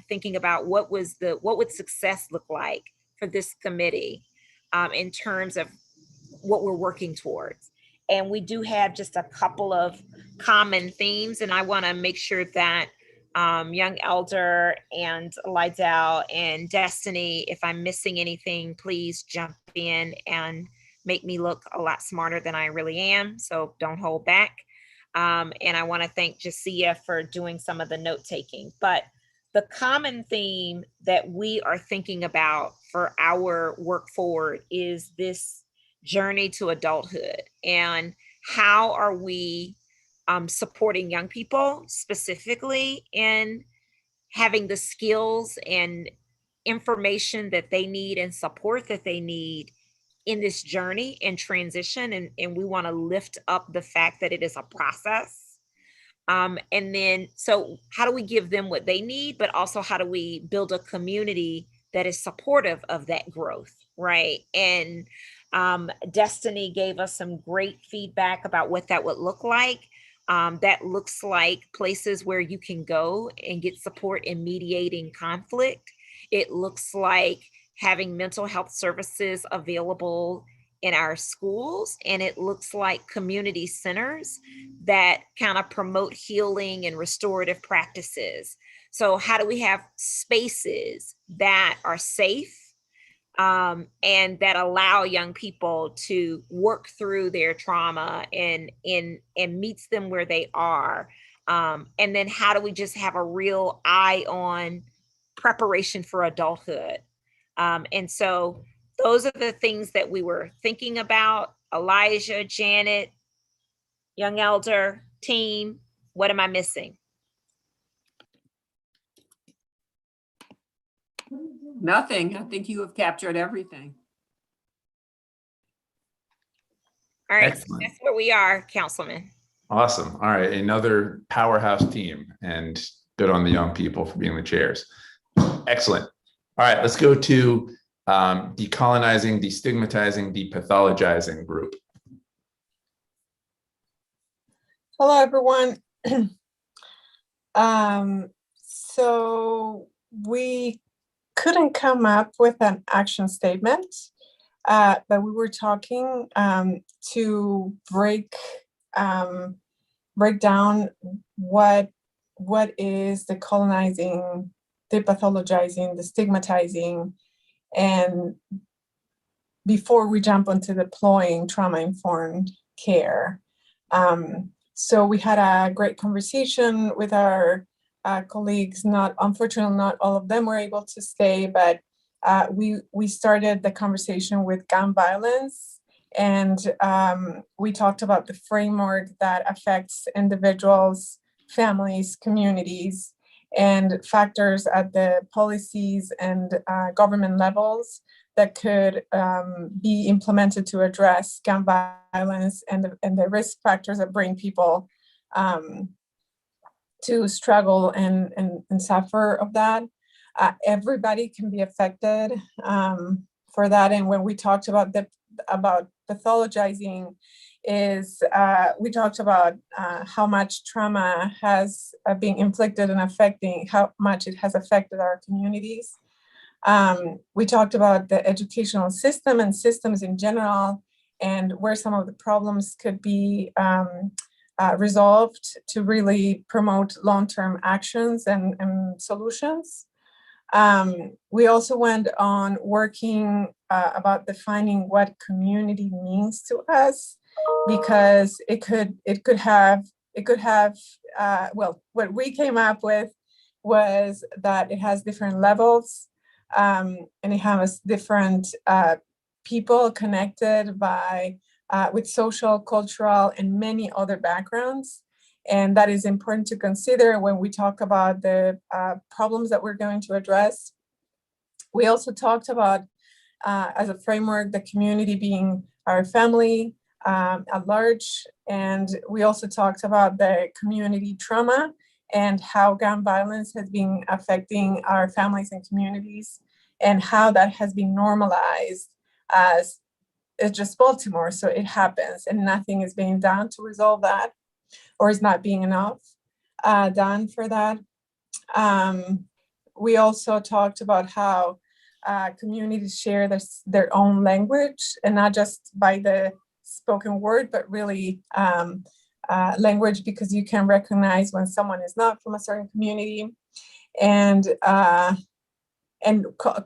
S2: thinking about what would success look like for this committee in terms of what we're working towards. And we do have just a couple of common themes, and I want to make sure that Young Elder and Lydell and Destiny, if I'm missing anything, please jump in and make me look a lot smarter than I really am. So don't hold back. And I want to thank Jasia for doing some of the note taking. But the common theme that we are thinking about for our work forward is this journey to adulthood, and how are we supporting young people specifically in having the skills and information that they need and support that they need in this journey and transition. And we want to lift up the fact that it is a process. And then, so how do we give them what they need, but also how do we build a community that is supportive of that growth, right? And Destiny gave us some great feedback about what that would look like. That looks like places where you can go and get support in mediating conflict. It looks like having mental health services available in our schools. And it looks like community centers that kind of promote healing and restorative practices. So how do we have spaces that are safe and that allow young people to work through their trauma and meets them where they are? And then how do we just have a real eye on preparation for adulthood? And so those are the things that we were thinking about. Elijah, Janet, Young Elder, team, what am I missing?
S14: Nothing. I think you have captured everything.
S2: All right,
S1: Excellent.
S2: So that's where we are, Councilman.
S1: Awesome. All right, another powerhouse team. And Good on the young people for being the chairs. Excellent. All right, let's go to decolonizing, destigmatizing, depathologizing group.
S4: Hello, everyone. So we couldn't come up with an action statement, but we were talking to break down what is decolonizing, depathologizing, destigmatizing, and before we jump onto deploying trauma-informed care. So we had a great conversation with our colleagues. Unfortunately, not all of them were able to stay, but we started the conversation with gun violence, and we talked about the framework that affects individuals, families, communities, and factors at the policies and government levels that could be implemented to address gun violence and the risk factors that bring people to struggle and suffer of that. Everybody can be affected for that. And when we talked about pathologizing, we talked about how much trauma has been inflicted and affecting how much it has affected our communities. We talked about the educational system and systems in general, and where some of the problems could be resolved to really promote long-term actions and solutions. We also went on working about defining what community means to us, because it could have well, what we came up with was that it has different levels, and it has different people connected by with social, cultural, and many other backgrounds. And that is important to consider when we talk about the problems that we're going to address. We also talked about, as a framework, the community being our family at large. And we also talked about the community trauma and how gun violence has been affecting our families and communities, and how that has been normalized as it's just Baltimore, so it happens, and nothing is being done to resolve that, or is not being enough done for that. We also talked about how communities share their own language, and not just by the spoken word, but really language, because you can recognize when someone is not from a certain community. And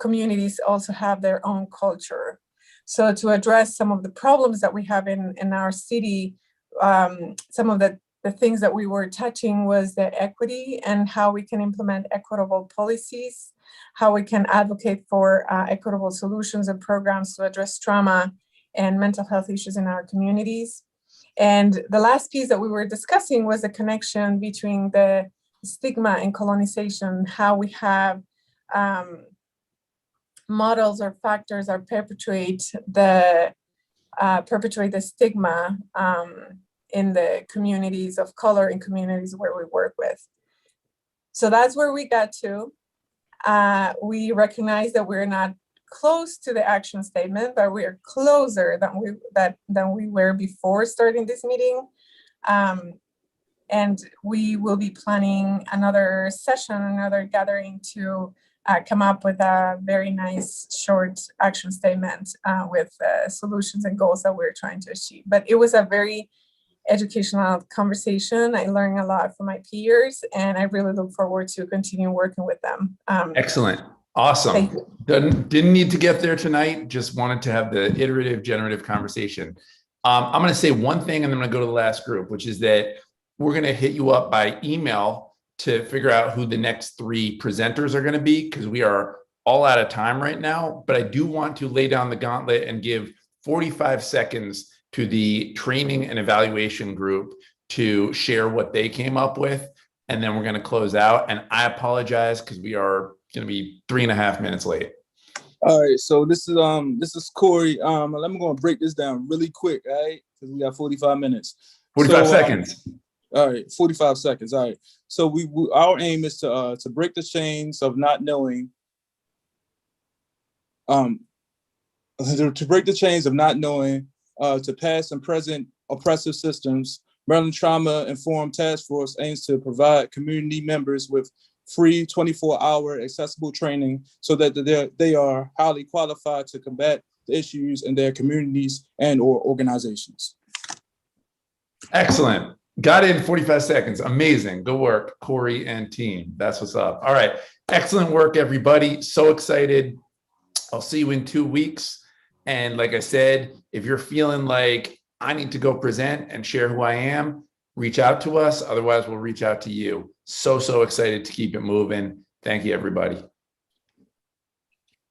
S4: communities also have their own culture. So to address some of the problems that we have in our city, some of the things that we were touching was the equity and how we can implement equitable policies, how we can advocate for equitable solutions and programs to address trauma and mental health issues in our communities. And the last piece that we were discussing was the connection between the stigma and colonization, how we have models or factors that perpetuate the stigma in the communities of color and communities where we work with. So that's where we got to. We recognize that we're not close to the action statement, but we are closer than we were before starting this meeting. And we will be planning another session, another gathering to come up with a very nice short action statement with solutions and goals that we're trying to achieve. But it was a very educational conversation. I learned a lot from my peers, and I really look forward to continue working with them.
S1: Excellent. Awesome. Didn't need to get there tonight. Just wanted to have the iterative, generative conversation. I'm going to say one thing, and then I'm going to go to the last group, which is that we're going to hit you up by email to figure out who the next 3 presenters are going to be, because we are all out of time right now. But I do want to lay down the gauntlet and give 45 seconds to the training and evaluation group to share what they came up with. And then we're going to close out. And I apologize because we are going to be 3.5 minutes late.
S15: All right, so this is Corey. I'm going to break this down really quick, all right? Because we got 45 minutes.
S1: 45 seconds.
S15: All right, 45 seconds. All right. So our aim is to break the chains of not knowing. To break the chains of not knowing, to past and present oppressive systems. Maryland Trauma Informed Task Force aims to provide community members with free 24-hour accessible training so that they are highly qualified to combat the issues in their communities and or organizations.
S1: Excellent. Got it in 45 seconds. Amazing. Good work, Corey and team. That's what's up. All right. Excellent work, everybody. So excited. I'll see you in 2 weeks. And like I said, if you're feeling like I need to go present and share who I am, reach out to us. Otherwise, we'll reach out to you. So excited to keep it moving. Thank you, everybody.